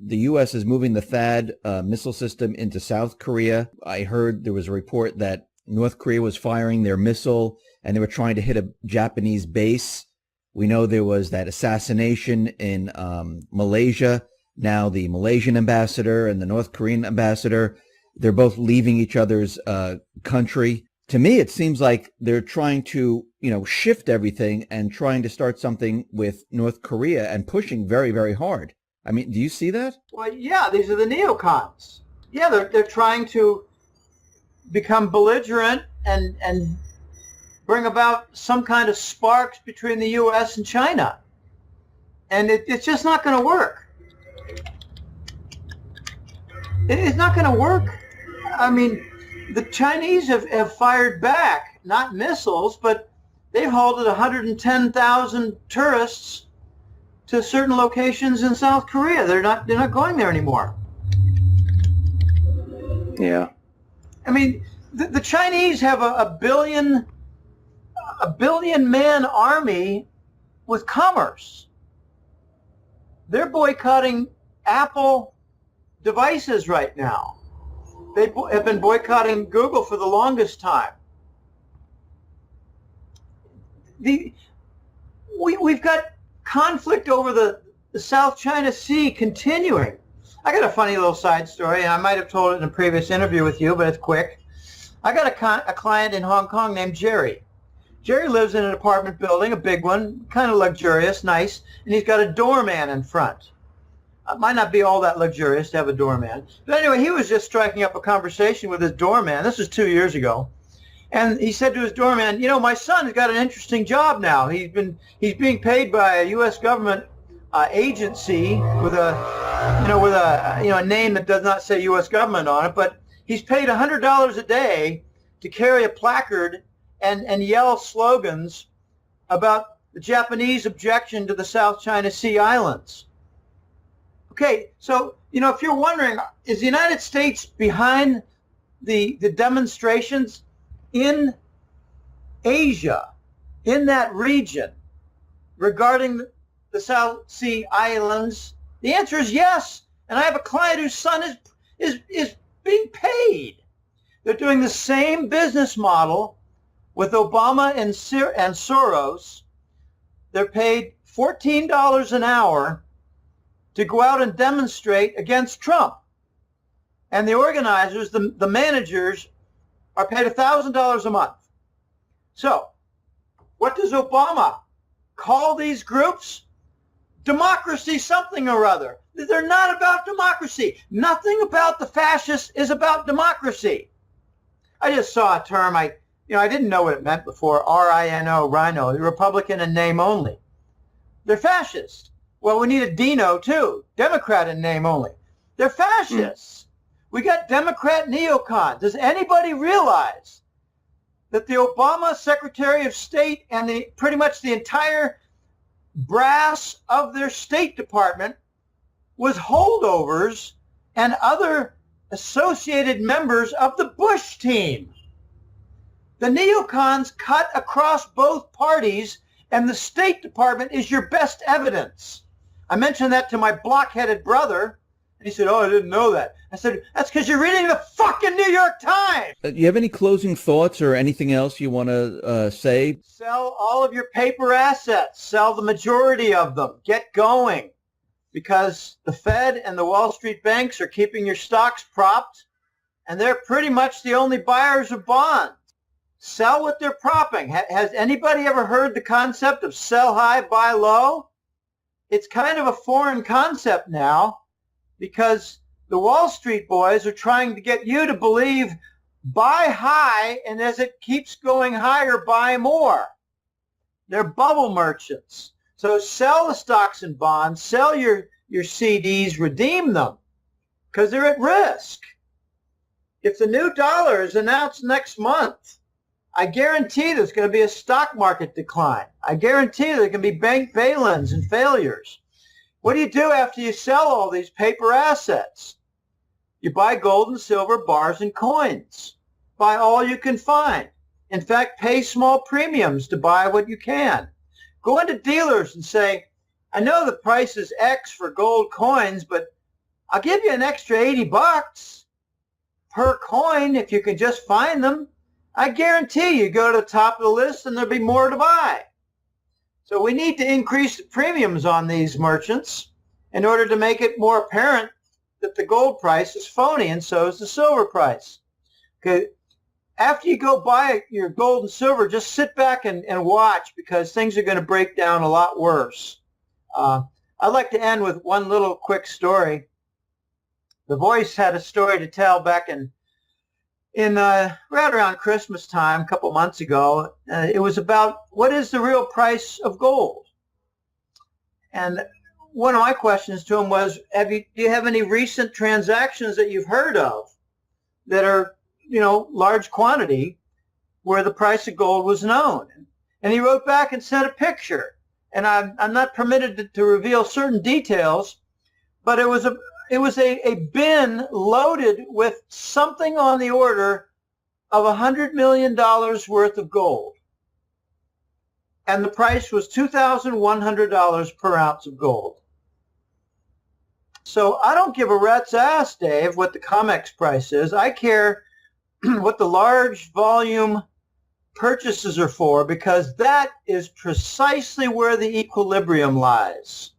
the U.S. is moving the THAAD missile system into South Korea. I heard there was a report that North Korea was firing their missile and they were trying to hit a Japanese base. We know there was that assassination in Malaysia. Now the Malaysian ambassador and the North Korean ambassador, they're both leaving each other's country. To me, it seems like they're trying to, shift everything and trying to start something with North Korea and pushing very, very hard. Do you see that? Well, yeah, these are the neocons. Yeah, they're trying to become belligerent and bring about some kind of sparks between the U.S. and China. And it's just not going to work. It's not going to work. The Chinese have fired back, not missiles, but they've halted 110,000 tourists to certain locations in South Korea. They're not going there anymore. Yeah. The Chinese have a billion man army with commerce. They're boycotting Apple devices right now. They have been boycotting Google for the longest time. We've got conflict over the South China Sea continuing. I got a funny little side story, and I might have told it in a previous interview with you, but it's quick. I got a client in Hong Kong named Jerry. Jerry lives in an apartment building, a big one, kind of luxurious, nice, and he's got a doorman in front. It might not be all that luxurious to have a doorman. But anyway, he was just striking up a conversation with his doorman. This was 2 years ago. And he said to his doorman, my son has got an interesting job now. He's being paid by a U.S. government agency with a name that does not say U.S. government on it, but he's paid $100 a day to carry a placard and yell slogans about the Japanese objection to the South China Sea Islands. Okay, so, if you're wondering, is the United States behind the demonstrations in Asia, in that region, regarding the South Sea Islands? The answer is yes. And I have a client whose son is being paid They're doing the same business model with Obama and Soros. They're paid $14 an hour to go out and demonstrate against Trump. And the organizers, the managers, are paid $1,000 a month. So what does Obama call these groups? Democracy something or other. They're not about democracy. Nothing about the fascists is about democracy. I just saw a term, I didn't know what it meant before, R-I-N-O, rhino, Republican in name only. They're fascist. Well, we need a Dino too, Democrat in name only. They're fascists. We got Democrat neocons. Does anybody realize that the Obama Secretary of State and pretty much the entire brass of their State Department was holdovers and other associated members of the Bush team? The neocons cut across both parties, and the State Department is your best evidence. I mentioned that to my block-headed brother, and he said, "Oh, I didn't know that." I said, "That's because you're reading the fucking New York Times." Do you have any closing thoughts or anything else you want to say? Sell all of your paper assets. Sell the majority of them. Get going. Because the Fed and the Wall Street banks are keeping your stocks propped, and they're pretty much the only buyers of bonds. Sell what they're propping. Has anybody ever heard the concept of sell high, buy low? It's kind of a foreign concept now, because the Wall Street boys are trying to get you to believe buy high, and as it keeps going higher, buy more. They're bubble merchants. So sell the stocks and bonds, sell your CDs, redeem them, because they're at risk. If the new dollar is announced next month, I guarantee there's going to be a stock market decline. I guarantee there can be bank bail-ins and failures. What do you do after you sell all these paper assets? You buy gold and silver bars and coins. Buy all you can find. In fact, pay small premiums to buy what you can. Go into dealers and say, "I know the price is X for gold coins, but I'll give you an extra $80 per coin if you can just find them." I guarantee you go to the top of the list and there'll be more to buy. So we need to increase the premiums on these merchants in order to make it more apparent that the gold price is phony, and so is the silver price. Okay. After you go buy your gold and silver, just sit back and watch, because things are going to break down a lot worse. I'd like to end with one little quick story. The Voice had a story to tell back in right around Christmas time, a couple months ago. It was about what is the real price of gold. And one of my questions to him was, do you have any recent transactions that you've heard of that are, large quantity, where the price of gold was known? And he wrote back and sent a picture. And I'm not permitted to reveal certain details, but it was a bin loaded with something on the order of $100 million worth of gold. And the price was $2,100 per ounce of gold. So I don't give a rat's ass, Dave, what the COMEX price is. I care what the large volume purchases are for, because that is precisely where the equilibrium lies.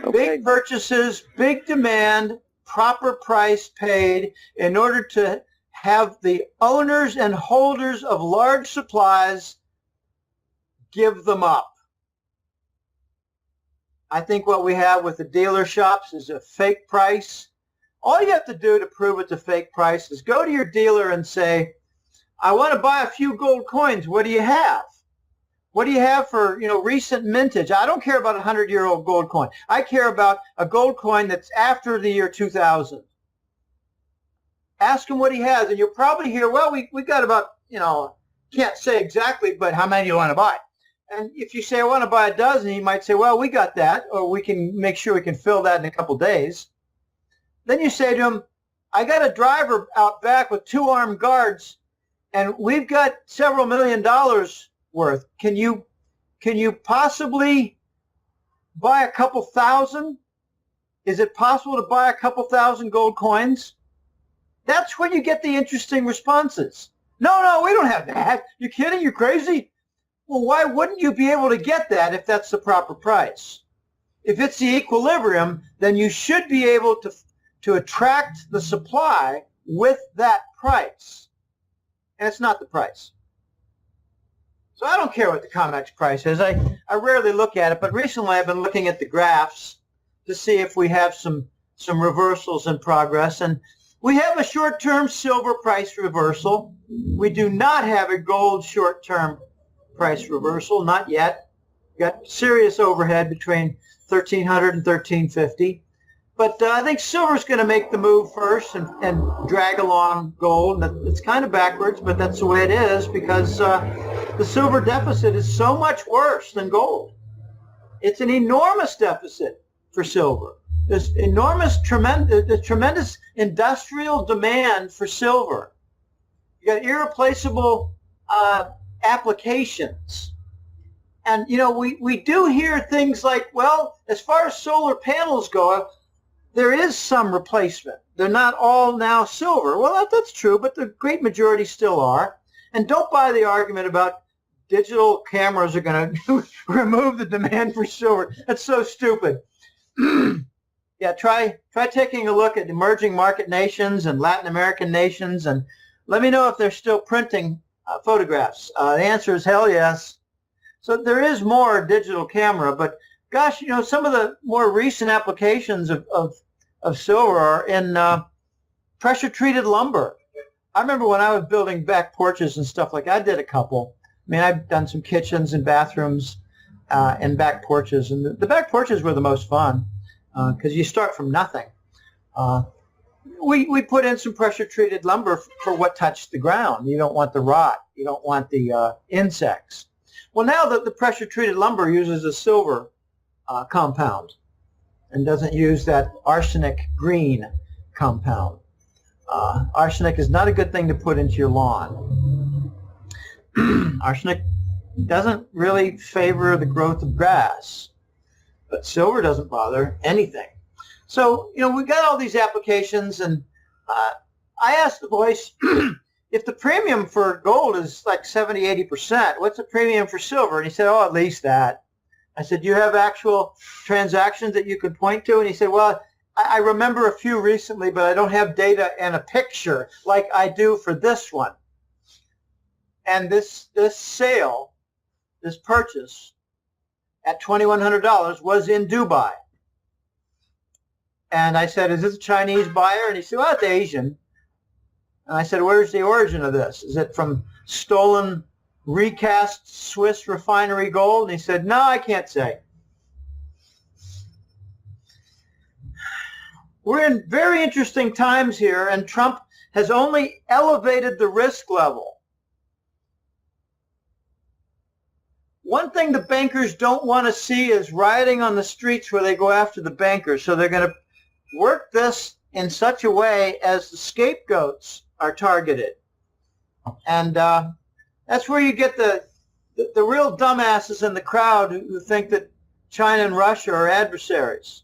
Okay. Big purchases, big demand, proper price paid in order to have the owners and holders of large supplies give them up. I think what we have with the dealer shops is a fake price. All you have to do to prove it's a fake price is go to your dealer and say, "I want to buy a few gold coins. What do you have? What do you have for, recent mintage?" I don't care about a 100-year-old gold coin. I care about a gold coin that's after the year 2000. Ask him what he has, and you'll probably hear, "Well, we got about, can't say exactly, but how many do you want to buy?" And if you say, "I want to buy a dozen," he might say, "Well, we got that, or we can make sure we can fill that in a couple days." Then you say to him, "I got a driver out back with 2 armed guards, and we've got several $1 million worth. Can you possibly buy a couple thousand? Is it possible to buy a couple thousand gold coins?" That's when you get the interesting responses. No, we don't have that. You kidding? You crazy? Well, why wouldn't you be able to get that if that's the proper price? If it's the equilibrium, then you should be able to attract the supply with that price. And it's not the price. So I don't care what the COMEX price is. I rarely look at it, but recently I've been looking at the graphs to see if we have some reversals in progress. And we have a short-term silver price reversal. We do not have a gold short-term price reversal, not yet. We've got serious overhead between 1,300 and 1,350. But I think silver's going to make the move first and drag along gold. It's kind of backwards, but that's the way it is because the silver deficit is so much worse than gold. It's an enormous deficit for silver. There's tremendous industrial demand for silver. You got irreplaceable applications. And, you know, we do hear things like, well, as far as solar panels go, there is some replacement. They're not all now silver. Well, that's true, but the great majority still are. And don't buy the argument about digital cameras are going to remove the demand for silver. That's so stupid. Yeah, try taking a look at emerging market nations and Latin American nations, and let me know if they're still printing photographs. The answer is hell yes. So there is more digital camera, but gosh, you know, some of the more recent applications of silver are in pressure-treated lumber. I remember when I was building back porches and stuff like that, I did a couple. I mean, I've done some kitchens and bathrooms and back porches, and the back porches were the most fun because you start from nothing. We put in some pressure-treated lumber for what touched the ground. You don't want the rot. You don't want the insects. Well, now the pressure-treated lumber uses a silver compound and doesn't use that arsenic green compound. Arsenic is not a good thing to put into your lawn. Arsenic doesn't really favor the growth of grass, but silver doesn't bother anything. So, you know, we got all these applications, and I asked the voice, if the premium for gold is like 70, 80%, what's the premium for silver? And he said, oh, at least that. I said, do you have actual transactions that you could point to? And he said, well, I remember a few recently, but I don't have data and a picture like I do for this one. And this sale, this purchase at $2,100 was in Dubai. And I said, is this a Chinese buyer? And he said, well, it's Asian. And I said, where's the origin of this? Is it from stolen, recast Swiss refinery gold? And he said, no, I can't say. We're in very interesting times here, and Trump has only elevated the risk level. One thing the bankers don't want to see is rioting on the streets where they go after the bankers. So they're going to work this in such a way as the scapegoats are targeted. And that's where you get the real dumbasses in the crowd who think that China and Russia are adversaries.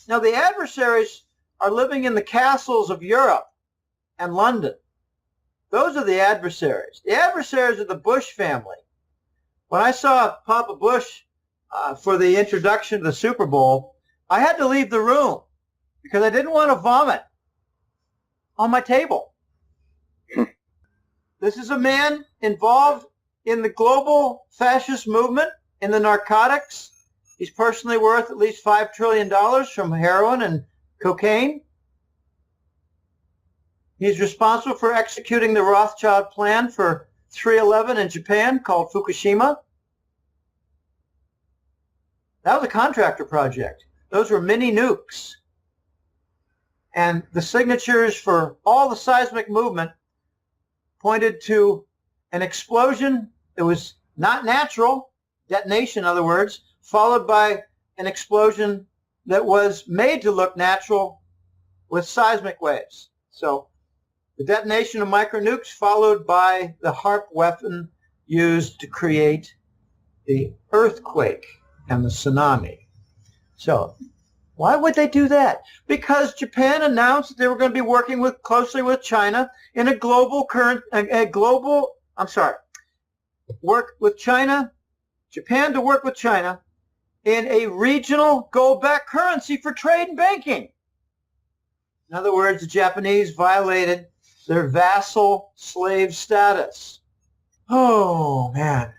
Now, the adversaries are living in the castles of Europe and London. Those are the adversaries. The adversaries are the Bush family. When I saw Papa Bush for the introduction to the Super Bowl, I had to leave the room because I didn't want to vomit on my table. This is a man involved in the global fascist movement, in the narcotics. He's personally worth at least $5 trillion from heroin and cocaine. He's responsible for executing the Rothschild plan for 311 in Japan called Fukushima. That was a contractor project. Those were mini nukes. And the signatures for all the seismic movement pointed to an explosion that was not natural, detonation in other words, followed by an explosion that was made to look natural with seismic waves. So the detonation of micronukes followed by the HARP weapon used to create the earthquake and the tsunami. So Why would they do that? Because Japan announced that they were going to be working closely with China in Japan to work with China in a regional gold-backed currency for trade and banking. In other words, the Japanese violated their vassal slave status. Oh, man.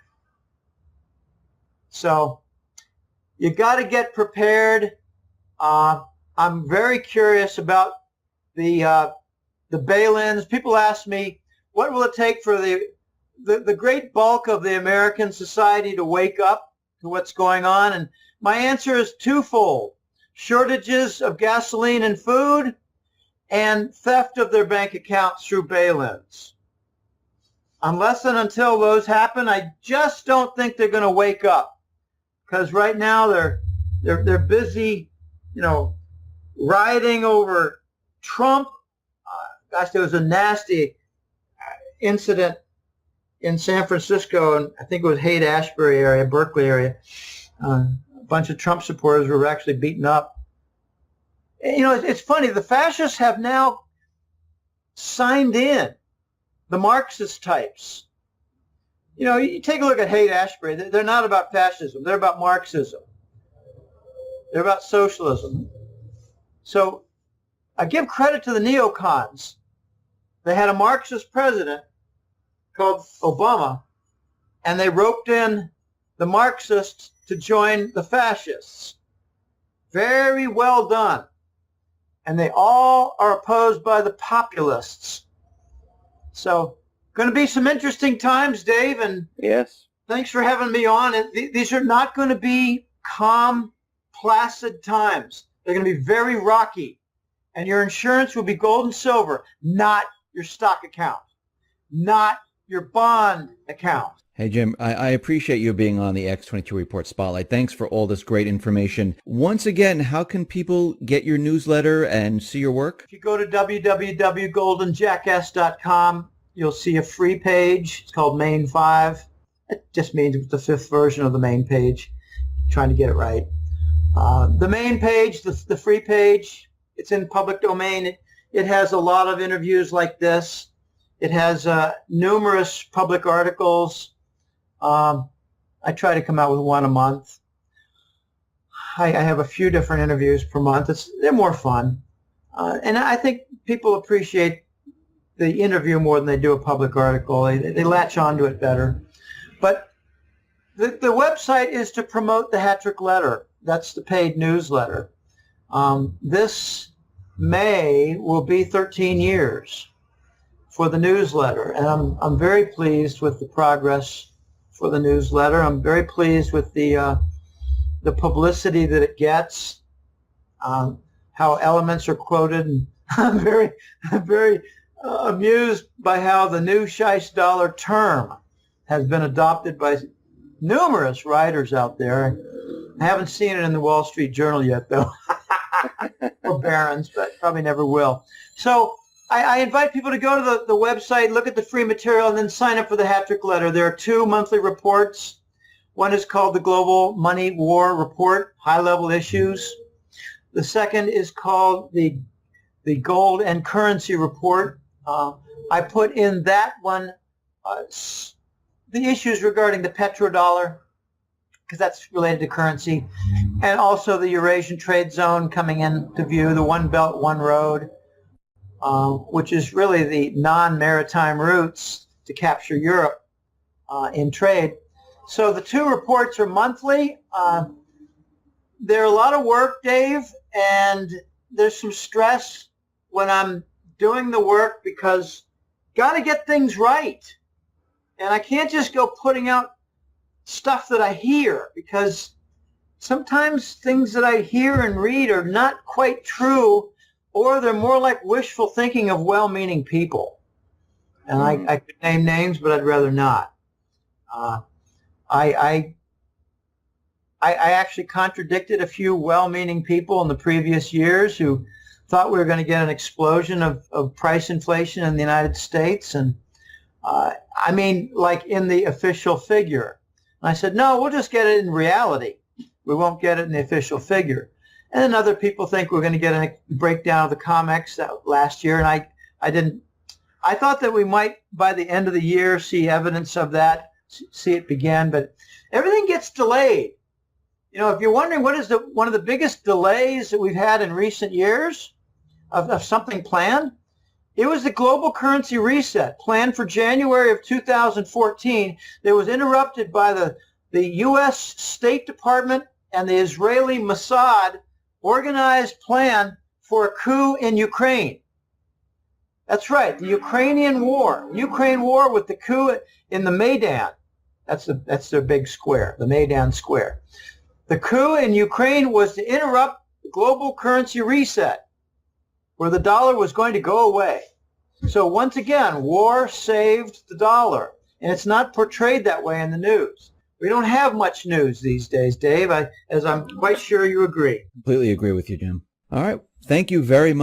So you got to get prepared. I'm very curious about the bail-ins. People ask me, what will it take for the great bulk of the American society to wake up to what's going on? And my answer is twofold: shortages of gasoline and food, and theft of their bank accounts through bail-ins. Unless and until those happen, I just don't think they're going to wake up, because right now they're busy, rioting over Trump. Gosh, there was a nasty incident in San Francisco, and I think it was Haight-Ashbury area, Berkeley area. A bunch of Trump supporters were actually beaten up. It's funny. The fascists have now signed in, the Marxist types. You take a look at Haight-Ashbury. They're not about fascism. They're about Marxism. They're about socialism. So I give credit to the neocons. They had a Marxist president called Obama, and they roped in the Marxists to join the fascists. Very well done. And they all are opposed by the populists. So going to be some interesting times, Dave, and Yes. thanks for having me on. These are not going to be calm, placid times. They're going to be very rocky. And your insurance will be gold and silver, not your stock account, not your bond account. Hey, Jim, I appreciate you being on the X22 Report Spotlight. Thanks for all this great information. Once again, how can people get your newsletter and see your work? If you go to www.goldenjackass.com, you'll see a free page. It's called Main 5. It just means it's the 5th version of the main page. Trying to get it right. The main page, the free page, it's in public domain. It has a lot of interviews like this. It has numerous public articles. I try to come out with one a month. I have a few different interviews per month. They're more fun. And I think people appreciate the interview more than they do a public article. They latch onto it better. But the website is to promote the Hat-Trick Letter. That's the paid newsletter. This May will be 13 years for the newsletter, and I'm very pleased with the progress for the newsletter. I'm very pleased with the publicity that it gets, how elements are quoted, and I'm very amused by how the new Scheist dollar term has been adopted by numerous writers out there. I haven't seen it in the Wall Street Journal yet, though, or Barron's, but probably never will. So I invite people to go to the website, look at the free material, and then sign up for the Hat-Trick Letter. There are 2 monthly reports. One is called the Global Money War Report, high-level issues. The second is called the Gold and Currency Report. I put in that one the issues regarding the petrodollar, because that's related to currency, and also the Eurasian Trade Zone coming into view, the One Belt, One Road, which is really the non-maritime routes to capture Europe in trade. So the 2 reports are monthly. They're a lot of work, Dave, and there's some stress when I'm doing the work because got to get things right. And I can't just go putting out stuff that I hear, because sometimes things that I hear and read are not quite true, or they're more like wishful thinking of well-meaning people. And I could name names, but I'd rather not. I actually contradicted a few well-meaning people in the previous years who thought we were going to get an explosion of price inflation in the United States. And I mean, like in the official figure. And I said, no, we'll just get it in reality. We won't get it in the official figure. And then other people think we're going to get a breakdown of the COMEX last year, and I didn't. I thought that we might, by the end of the year, see evidence of that, see it begin, but everything gets delayed. You know, if you're wondering what is one of the biggest delays that we've had in recent years of something planned, it was the global currency reset planned for January of 2014 that was interrupted by the U.S. State Department and the Israeli Mossad organized plan for a coup in Ukraine. That's right, the Ukrainian war. Ukraine war with the coup in the Maidan. That's their big square, the Maidan Square. The coup in Ukraine was to interrupt the global currency reset, where the dollar was going to go away. So once again, war saved the dollar, and it's not portrayed that way in the news. We don't have much news these days, Dave, as I'm quite sure you agree. Completely agree with you, Jim. All right. Thank you very much.